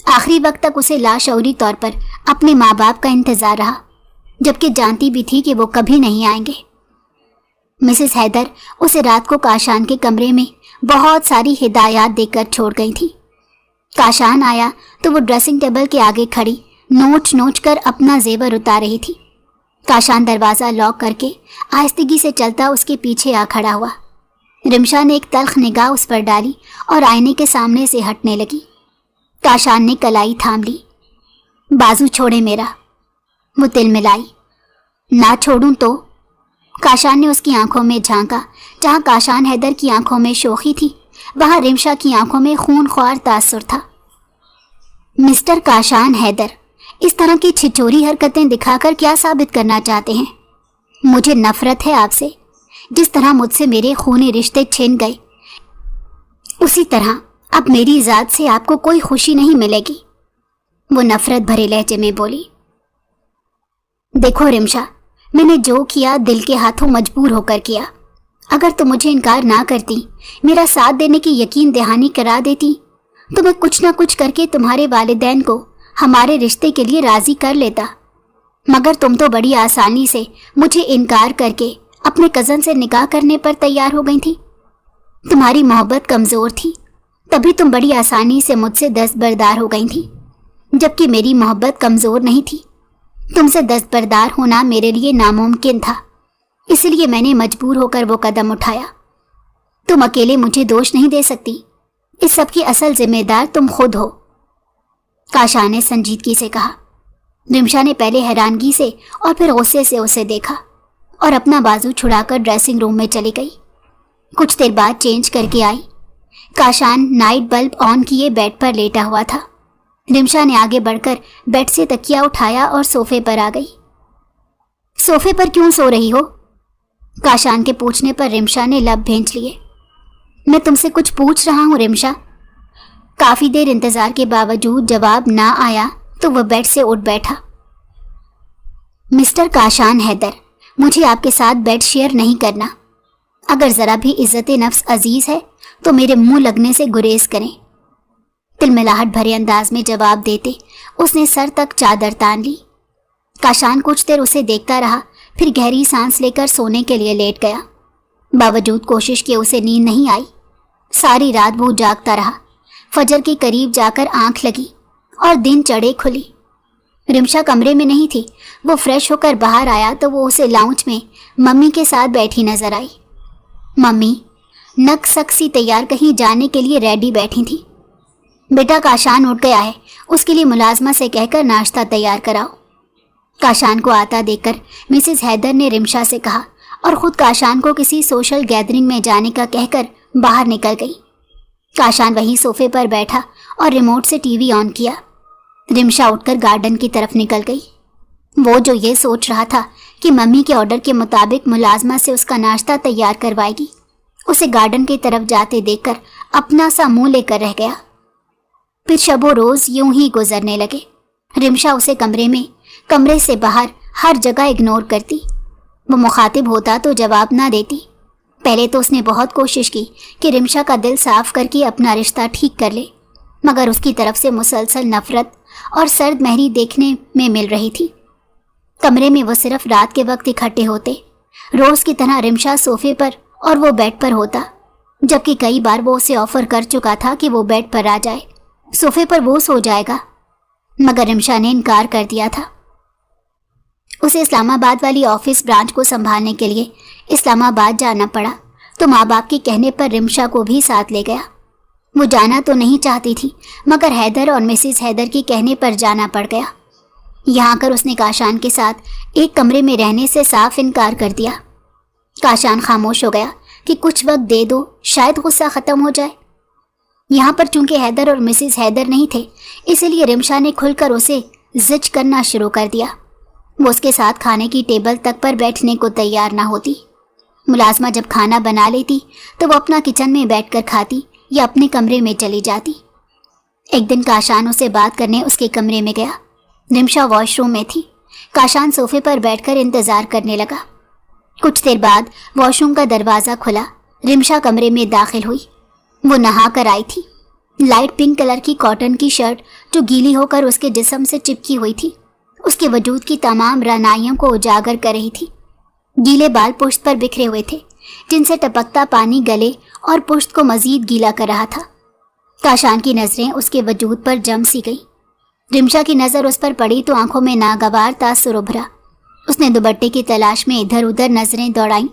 आखिरी वक्त तक उसे लाशऊरी तौर पर अपने माँ बाप का इंतजार रहा, जबकि जानती भी थी कि वो कभी नहीं आएंगे। मिसेस हैदर उसे रात को काशान के कमरे में बहुत सारी हिदायत देकर छोड़ गई थी। काशान आया तो वो ड्रेसिंग टेबल के आगे खड़ी नोच नोच कर अपना जेवर उतार रही थी। काशान दरवाज़ा लॉक करके आहिस्तगी से चलता उसके पीछे आ खड़ा हुआ। रिमशा ने एक तल्ख निगाह उस पर डाली और आईने के सामने से हटने लगी। काशान ने कलाई थाम ली। बाजू छोड़े मेरा, वो तिलमिलाई। ना छोड़ूं तो? काशान ने उसकी आंखों में झांका। जहां काशान हैदर की आंखों में शोखी थी, वहां रिमशा की आंखों में खूनख्वार तासुर था। मिस्टर काशान हैदर, इस तरह की छिछोरी हरकतें दिखाकर क्या साबित करना चाहते हैं? मुझे नफरत है आपसे। जिस तरह मुझसे मेरे खूनी रिश्ते छिन गए, उसी तरह अब मेरी ज़ात से आपको कोई खुशी नहीं मिलेगी, वो नफरत भरे लहजे में बोली। देखो रिमशा, मैंने जो किया दिल के हाथों मजबूर होकर किया। अगर तुम मुझे इनकार ना करती, मेरा साथ देने की यकीन दहानी करा देती, तो मैं कुछ ना कुछ करके तुम्हारे वालिदैन को हमारे रिश्ते के लिए राज़ी कर लेता। मगर तुम तो बड़ी आसानी से मुझे इनकार करके अपने कज़न से निकाह करने पर तैयार हो गई थी। तुम्हारी मोहब्बत कमज़ोर थी, तभी तुम बड़ी आसानी से मुझसे दस्तबरदार हो गई थी, जबकि मेरी मोहब्बत कमज़ोर नहीं थी। तुमसे दस्तबरदार होना मेरे लिए नामुमकिन था, इसलिए मैंने मजबूर होकर वो कदम उठाया। तुम अकेले मुझे दोष नहीं दे सकती, इस सब की असल जिम्मेदार तुम खुद हो, काशान ने संजीदगी से कहा। रिमशा ने पहले हैरानगी से और फिर गुस्से से उसे देखा और अपना बाजू छुड़ाकर ड्रेसिंग रूम में चली गई। कुछ देर बाद चेंज करके आई। काशान नाइट बल्ब ऑन किए बेड पर लेटा हुआ था। रिमशा ने आगे बढ़कर बेड से तकिया उठाया और सोफे पर आ गई। सोफे पर क्यों सो रही हो? काशान के पूछने पर रिमशा ने लब भींच लिए। मैं तुमसे कुछ पूछ रहा हूँ रिमशा। काफ़ी देर इंतज़ार के बावजूद जवाब ना आया तो वह बेड से उठ बैठा। मिस्टर काशान हैदर, मुझे आपके साथ बेड शेयर नहीं करना। अगर ज़रा भी इज़्ज़त नफ्स अजीज़ है तो मेरे मुंह लगने से गुरेज करें, तिलमिलाहट भरे अंदाज में जवाब देते उसने सर तक चादर तान ली। काशान कुछ देर उसे देखता रहा, फिर गहरी सांस लेकर सोने के लिए लेट गया। बावजूद कोशिश के उसे नींद नहीं आई। सारी रात वो जागता रहा। फजर के करीब जाकर आंख लगी और दिन चढ़े खुली। रिमशा कमरे में नहीं थी। वो फ्रेश होकर बाहर आया तो वो उसे लाउंज में मम्मी के साथ बैठी नजर आई। मम्मी नक सक सी तैयार कहीं जाने के लिए रेडी बैठी थी। बेटा काशान उठ गया है, उसके लिए मुलाजमा से कहकर नाश्ता तैयार कराओ। काशान को आता देखकर मिसेस हैदर ने रिमशा से कहा और खुद काशान को किसी सोशल गैदरिंग में जाने का कहकर बाहर निकल गई। काशान वहीं सोफे पर बैठा और रिमोट से टीवी ऑन किया। रिमशा उठकर गार्डन की तरफ निकल गई। वो जो ये सोच रहा था कि मम्मी के ऑर्डर के मुताबिक मुलाजमा से उसका नाश्ता तैयार करवाएगी, उसे गार्डन की तरफ जाते देखकर अपना सा मुंह लेकर रह गया। फिर शबो रोज यूं ही गुजरने लगे। रिमशा उसे कमरे से बाहर हर जगह इग्नोर करती। वो मुखातिब होता तो जवाब ना देती। पहले तो उसने बहुत कोशिश की कि रिमशा का दिल साफ करके अपना रिश्ता ठीक कर ले, मगर उसकी तरफ से मुसलसल नफरत और सर्द महरी देखने में मिल रही थी। कमरे में वो सिर्फ रात के वक्त इकट्ठे होते। रोज की तरह रिमशा सोफे पर और वो बेड पर होता, जबकि कई बार वो उसे ऑफर कर चुका था कि वो बेड पर आ जाए, सोफे पर वो सो जाएगा, मगर रिमशा ने इनकार कर दिया था। उसे इस्लामाबाद वाली ऑफिस ब्रांच को संभालने के लिए इस्लामाबाद जाना पड़ा, तो माँ बाप के कहने पर रिमशा को भी साथ ले गया। वो जाना तो नहीं चाहती थी, मगर हैदर और मिसेस हैदर के कहने पर जाना पड़ गया। यहाँ आकर उसने काशान के साथ एक कमरे में रहने से साफ इनकार कर दिया। काशान खामोश हो गया कि कुछ वक्त दे दो, शायद गुस्सा ख़त्म हो जाए। यहाँ पर चूंकि हैदर और मिसेस हैदर नहीं थे, इसलिए रिमशा ने खुलकर उसे जिज करना शुरू कर दिया। वो उसके साथ खाने की टेबल तक पर बैठने को तैयार ना होती। मुलाजमा जब खाना बना लेती तो वो अपना किचन में बैठकर खाती या अपने कमरे में चली जाती। एक दिन काशान उसे बात करने उसके कमरे में गया। रिमशा वॉशरूम में थी। काशान सोफे पर बैठकर इंतज़ार करने लगा। कुछ देर बाद वॉशरूम का दरवाज़ा खुला। रिमशा कमरे में दाखिल हुई। वो नहा कर आई थी। लाइट पिंक कलर की कॉटन की शर्ट जो गीली होकर उसके जिस्म से चिपकी हुई थी, उसके वजूद की तमाम रानाइयों को उजागर कर रही थी। गीले बाल पुश्त पर बिखरे हुए थे, जिनसे टपकता पानी गले और पुश्त को मजीद गीला कर रहा था। काशान की नज़रें उसके वजूद पर जम सी गई। रिमशा की नज़र उस पर पड़ी तो आंखों में नागवार तासुर उभरा। اس نے دوپٹے کی تلاش میں ادھر ادھر نظریں دوڑائیں،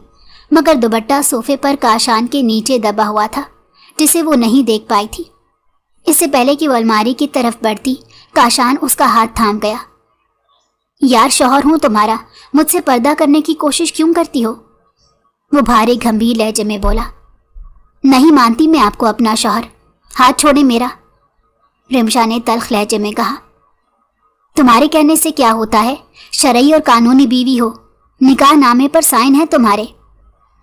مگر دوپٹہ صوفے پر کاشان کے نیچے دبا ہوا تھا جسے وہ نہیں دیکھ پائی تھی۔ اس سے پہلے کہ وہ الماری کی طرف بڑھتی، کاشان اس کا ہاتھ تھام گیا۔ یار شوہر ہوں تمہارا، مجھ سے پردہ کرنے کی کوشش کیوں کرتی ہو؟ وہ بھاری گھمبیر لہجے میں بولا۔ نہیں مانتی میں آپ کو اپنا شوہر، ہاتھ چھوڑے میرا، رمشا نے تلخ لہجے میں کہا۔ تمہارے کہنے سے کیا ہوتا ہے؟ شرعی اور قانونی بیوی ہو، نکاح نامے پر سائن ہے تمہارے۔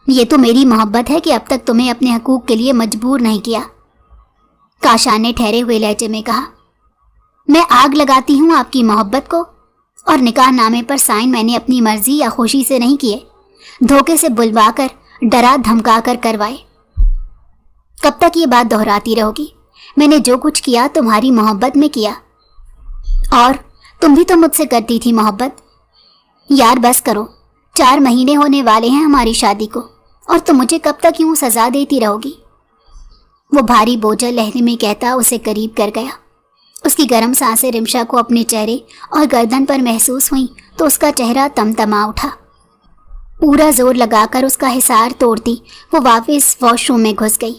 یہ تو میری محبت ہے کہ اب تک تمہیں اپنے حقوق کے لیے مجبور نہیں کیا، کاشان نے ٹھہرے ہوئے لہجے میں کہا۔ میں آگ لگاتی ہوں آپ کی محبت کو، اور نکاح نامے پر سائن میں نے اپنی مرضی یا خوشی سے نہیں کیے، دھوکے سے بلوا کر، ڈرا دھمکا کر کروائے۔ کب تک یہ بات دہراتی رہو گی؟ میں نے جو کچھ کیا تمہاری محبت میں کیا، اور تم بھی تو مجھ سے کرتی تھی محبت۔ یار بس کرو، 4 مہینے ہونے والے ہیں ہماری شادی کو، اور تم مجھے کب تک یوں سزا دیتی رہو گی؟ وہ بھاری بوجھل لہجے میں کہتا اسے قریب کر گیا۔ اس کی گرم سانسیں رمشا کو اپنے چہرے اور گردن پر محسوس ہوئیں تو اس کا چہرہ تمتما اٹھا۔ پورا زور لگا کر اس کا حصار توڑتی وہ واپس واش روم میں گھس گئی۔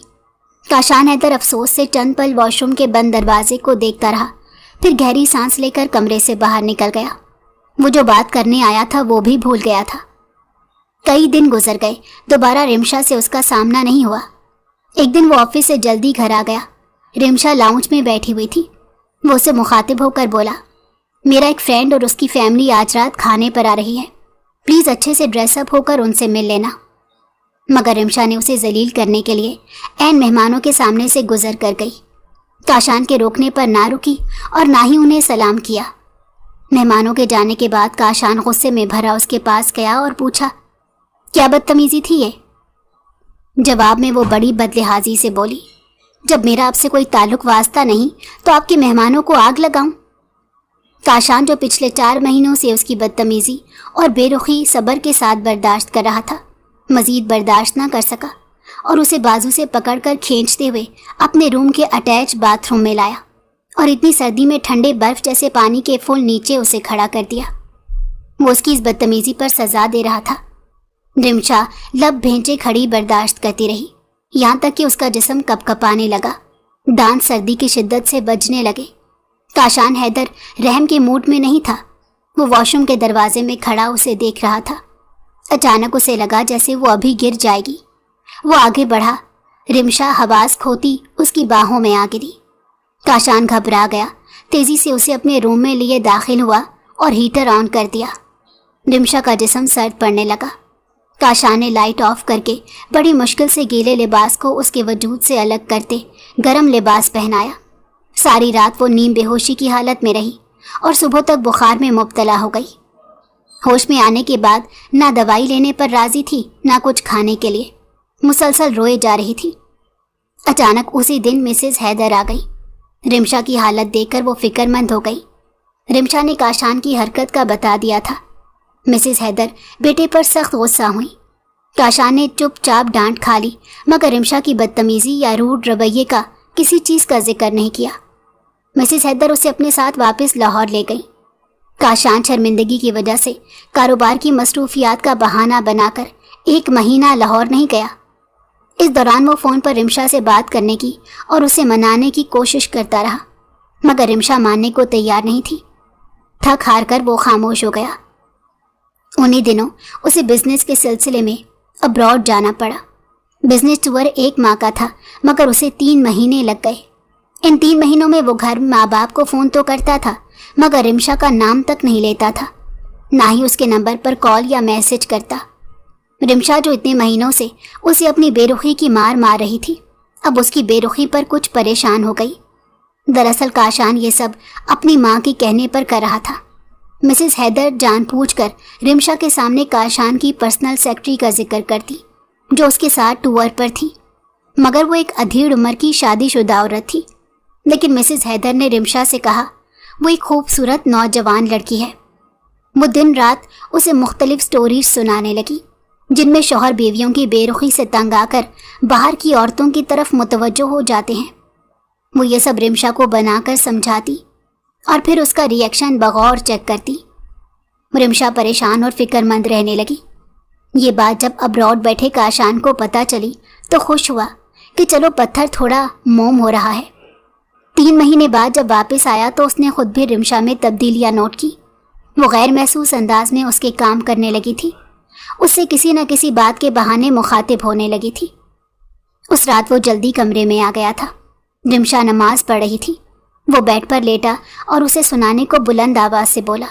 کاشان حیدر افسوس سے چند پل واش روم کے بند دروازے کو دیکھتا رہا، پھر گہری سانس لے کر کمرے سے باہر نکل گیا۔ وہ جو بات کرنے آیا تھا وہ بھی بھول گیا تھا۔ کئی دن گزر گئے، دوبارہ رمشا سے اس کا سامنا نہیں ہوا۔ ایک دن وہ آفس سے جلدی گھر آ گیا۔ رمشا لاؤنج میں بیٹھی ہوئی تھی۔ وہ اسے مخاطب ہو کر بولا، میرا ایک فرینڈ اور اس کی فیملی آج رات کھانے پر آ رہی ہے، پلیز اچھے سے ڈریس اپ ہو کر ان سے مل لینا۔ مگر رمشا نے اسے ذلیل کرنے کے لیے عین مہمانوں کے سامنے سے گزر کر گئی۔ کاشان کے روکنے پر نہ رکی اور نہ ہی انہیں سلام کیا۔ مہمانوں کے جانے کے بعد کاشان غصے میں بھرا اس کے پاس گیا اور پوچھا، کیا بدتمیزی تھی یہ؟ جواب میں وہ بڑی بدلحاظی سے بولی، جب میرا آپ سے کوئی تعلق واسطہ نہیں تو آپ کے مہمانوں کو آگ لگاؤں؟ کاشان جو پچھلے 4 مہینوں سے اس کی بدتمیزی اور بے رخی صبر کے ساتھ برداشت کر رہا تھا، مزید برداشت نہ کر سکا اور اسے بازو سے پکڑ کر کھینچتے ہوئے اپنے روم کے اٹیچ باتھ روم میں لایا اور اتنی سردی میں ٹھنڈے برف جیسے پانی کے پھول نیچے اسے کھڑا کر دیا۔ وہ اس کی اس بدتمیزی پر سزا دے رہا تھا۔ رمشا لب بھینچے کھڑی برداشت کرتی رہی، یہاں تک کہ اس کا جسم کپ کپانے لگا، دانت سردی کی شدت سے بجنے لگے۔ کاشان حیدر رحم کے موڈ میں نہیں تھا۔ وہ واش روم کے دروازے میں کھڑا اسے دیکھ رہا تھا۔ اچانک اسے لگا جیسے وہ ابھی گر جائے گی۔ وہ آگے بڑھا، رمشا حواس کھوتی اس کی باہوں میں آ گری۔ کاشان گھبرا گیا، تیزی سے اسے اپنے روم میں لیے داخل ہوا اور ہیٹر آن کر دیا۔ رمشا کا جسم سرد پڑنے لگا۔ کاشان نے لائٹ آف کر کے بڑی مشکل سے گیلے لباس کو اس کے وجود سے الگ کرتے گرم لباس پہنایا۔ ساری رات وہ نیم بے ہوشی کی حالت میں رہی اور صبح تک بخار میں مبتلا ہو گئی۔ ہوش میں آنے کے بعد نہ دوائی لینے پر راضی تھی نہ کچھ کھانے کے لیے، مسلسل روئے جا رہی تھی۔ اچانک اسی دن مسز حیدر آ گئی۔ رمشا کی حالت دیکھ کر وہ فکر مند ہو گئی۔ رمشا نے کاشان کی حرکت کا بتا دیا تھا۔ مسز حیدر بیٹے پر سخت غصہ ہوئی۔ کاشان نے چپ چاپ ڈانٹ کھا لی مگر رمشا کی بدتمیزی یا روڈ رویے کا کسی چیز کا ذکر نہیں کیا۔ مسز حیدر اسے اپنے ساتھ واپس لاہور لے گئی۔ کاشان شرمندگی کی وجہ سے کاروبار کی مصروفیات کا بہانہ بنا کر 1 مہینہ لاہور نہیں گیا۔ اس دوران وہ فون پر رمشا سے بات کرنے کی اور اسے منانے کی کوشش کرتا رہا مگر رمشا ماننے کو تیار نہیں تھی۔ تھک ہار کر وہ خاموش ہو گیا۔ انہی دنوں اسے بزنس کے سلسلے میں ابراڈ جانا پڑا۔ بزنس ٹور 1 ماہ کا تھا مگر اسے 3 مہینے لگ گئے۔ ان 3 مہینوں میں وہ گھر ماں باپ کو فون تو کرتا تھا مگر رمشا کا نام تک نہیں لیتا تھا، نہ ہی اس کے نمبر پر کال یا میسج کرتا۔ رمشا جو اتنے مہینوں سے اسے اپنی بے رخی کی مار رہی تھی، اب اس کی بے رخی پر کچھ پریشان ہو گئی۔ دراصل کاشان یہ سب اپنی ماں کے کہنے پر کر رہا تھا۔ مسز حیدر جان پوچھ کر رمشا کے سامنے کاشان کی پرسنل سیکرٹری کا ذکر کرتی جو اس کے ساتھ ٹور پر تھی، مگر وہ ایک ادھیڑ عمر کی شادی شدہ عورت تھی۔ لیکن مسز حیدر نے رمشا سے کہا وہ ایک خوبصورت نوجوان لڑکی ہے۔ وہ دن رات اسے مختلف سٹوریز سنانے لگی جن میں شوہر بیویوں کی بے رخی سے تنگ آ کر باہر کی عورتوں کی طرف متوجہ ہو جاتے ہیں۔ وہ یہ سب رمشا کو بنا کر سمجھاتی اور پھر اس کا ری ایکشن بغور چیک کرتی۔ رمشا پریشان اور فکر مند رہنے لگی۔ یہ بات جب ابراڈ بیٹھے کاشان کو پتہ چلی تو خوش ہوا کہ چلو پتھر تھوڑا موم ہو رہا ہے۔ 3 مہینے بعد جب واپس آیا تو اس نے خود بھی رمشا میں تبدیلیاں نوٹ کی۔ وہ غیر محسوس انداز میں اس کے کام کرنے لگی تھی، اس سے کسی نہ کسی بات کے بہانے مخاطب ہونے لگی تھی۔ اس رات وہ جلدی کمرے میں آ گیا تھا۔ رمشا نماز پڑھ رہی تھی۔ وہ بیڈ پر لیٹا اور اسے سنانے کو بلند آواز سے بولا،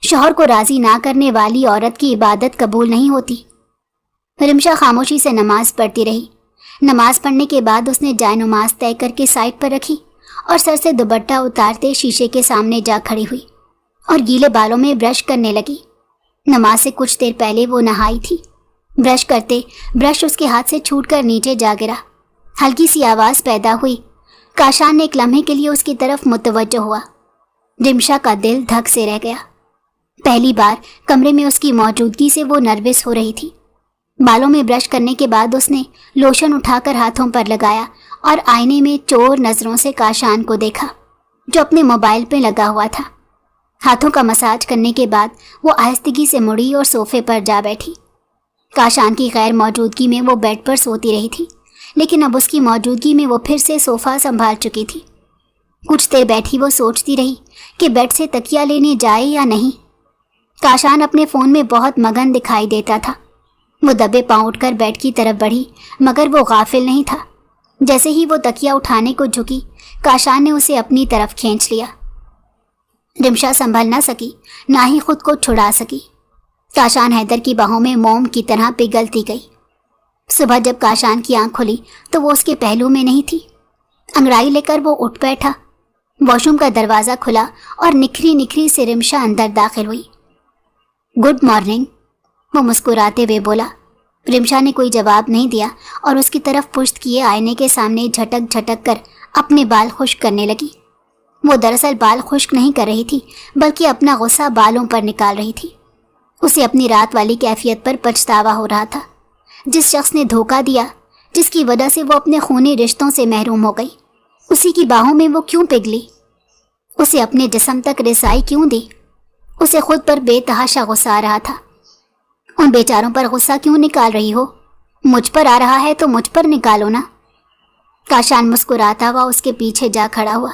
شوہر کو راضی نہ کرنے والی عورت کی عبادت قبول نہیں ہوتی۔ رمشا خاموشی سے نماز پڑھتی رہی۔ نماز پڑھنے کے بعد اس نے جائے نماز طے کر کے سائڈ پر رکھی اور سر سے دوپٹہ اتارتے شیشے کے سامنے جا کھڑی ہوئی اور گیلے بالوں میں برش کرنے لگی۔ نماز سے کچھ دیر پہلے وہ نہائی تھی۔ برش کرتے برش اس کے ہاتھ سے چھوٹ کر نیچے جا گرا۔ ہلکی سی آواز پیدا ہوئی۔ کاشان نے ایک لمحے کے لیے اس کی طرف متوجہ ہوا۔ رمشا کا دل دھک سے رہ گیا۔ پہلی بار کمرے میں اس کی موجودگی سے وہ نروس ہو رہی تھی۔ بالوں میں برش کرنے کے بعد اس نے لوشن اٹھا کر ہاتھوں پر لگایا اور آئینے میں چور نظروں سے کاشان کو دیکھا جو اپنے موبائل پہ لگا ہوا تھا۔ ہاتھوں کا مساج کرنے کے بعد وہ آہستگی سے مڑی اور صوفے پر جا بیٹھی۔ کاشان کی غیر موجودگی میں وہ بیڈ پر سوتی رہی تھی، لیکن اب اس کی موجودگی میں وہ پھر سے صوفہ سنبھال چکی تھی۔ کچھ دیر بیٹھی وہ سوچتی رہی کہ بیڈ سے تکیہ لینے جائے یا نہیں۔ کاشان اپنے فون میں بہت مگن دکھائی دیتا تھا۔ وہ دبے پاؤں اٹھ کر بیڈ کی طرف بڑھی، مگر وہ غافل نہیں تھا۔ جیسے ہی وہ تکیہ اٹھانے کو جھکی، کاشان نے اسے اپنی طرف کھینچ لیا۔ رمشا سنبھل نہ سکی، نہ ہی خود کو چھڑا سکی۔ کاشان حیدر کی باہوں میں موم کی طرح پگھلتی گئی۔ صبح جب کاشان کی آنکھ کھلی تو وہ اس کے پہلو میں نہیں تھی۔ انگڑائی لے کر وہ اٹھ بیٹھا۔ واش روم کا دروازہ کھلا اور نکھری نکھری سے رمشا اندر داخل ہوئی۔ گڈ مارننگ، وہ مسکراتے ہوئے بولا۔ رمشا نے کوئی جواب نہیں دیا اور اس کی طرف پشت کیے آئینے کے سامنے جھٹک جھٹک کر اپنے بال خشک کرنے لگی۔ وہ دراصل بال خشک نہیں کر رہی تھی، بلکہ اپنا غصہ بالوں پر نکال رہی تھی۔ اسے اپنی رات والی کیفیت پر پچھتاوا ہو رہا تھا۔ جس شخص نے دھوکہ دیا، جس کی وجہ سے وہ اپنے خونی رشتوں سے محروم ہو گئی، اسی کی باہوں میں وہ کیوں پگھلی؟ اسے اپنے جسم تک رسائی کیوں دی؟ اسے خود پر بے تحاشا غصہ آ رہا تھا۔ ان بیچاروں پر غصہ کیوں نکال رہی ہو؟ مجھ پر آ رہا ہے تو مجھ پر نکالو نا۔ کاشان مسکراتا ہوا اس کے پیچھے جا کھڑا ہوا۔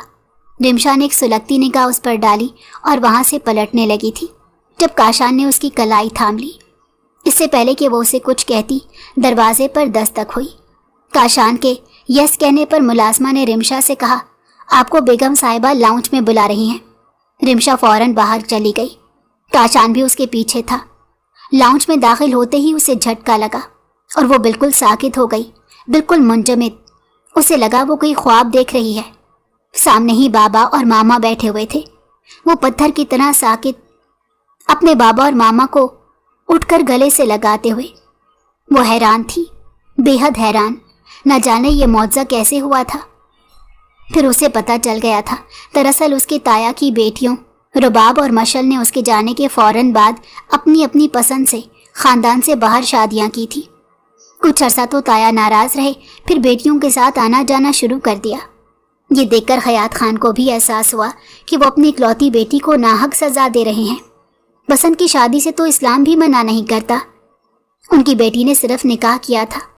رمشا نے ایک سلگتی نگاہ اس پر ڈالی اور وہاں سے پلٹنے لگی تھی جب کاشان نے اس کی کلائی تھام لی۔ اس سے پہلے کہ وہ اسے کچھ کہتی، دروازے پر دستک ہوئی۔ کاشان کے یس کہنے پر ملازمہ نے رمشا سے کہا، آپ کو بیگم صاحبہ لاؤنج میں بلا رہی ہیں۔ رمشا فوراً باہر چلی گئی۔ کاشان بھی اس کے پیچھے تھا۔ لاؤنج میں داخل ہوتے ہی اسے جھٹکا لگا اور وہ بالکل ساکت ہو گئی، بالکل منجمد۔ اسے لگا وہ کوئی خواب دیکھ رہی ہے۔ سامنے ہی بابا اور ماما بیٹھے ہوئے تھے۔ وہ پتھر کی طرح ساکت اپنے بابا اور ماما کو اٹھ کر گلے سے لگاتے ہوئے۔ وہ حیران تھی، بے حد حیران، نہ جانے یہ معجزہ کیسے ہوا تھا۔ پھر اسے پتہ چل گیا تھا، دراصل اس کے تایا کی بیٹیوں رباب اور مشل نے اس کے جانے کے فوراً بعد اپنی اپنی پسند سے خاندان سے باہر شادیاں کی تھی۔ کچھ عرصہ تو تایا ناراض رہے، پھر بیٹیوں کے ساتھ آنا جانا شروع کر دیا۔ یہ دیکھ کر خیات خان کو بھی احساس ہوا کہ وہ اپنی اکلوتی بیٹی کو ناحق سزا دے رہے ہیں۔ بسنت کی شادی سے تو اسلام بھی منع نہیں کرتا۔ ان کی بیٹی نے صرف نکاح کیا تھا،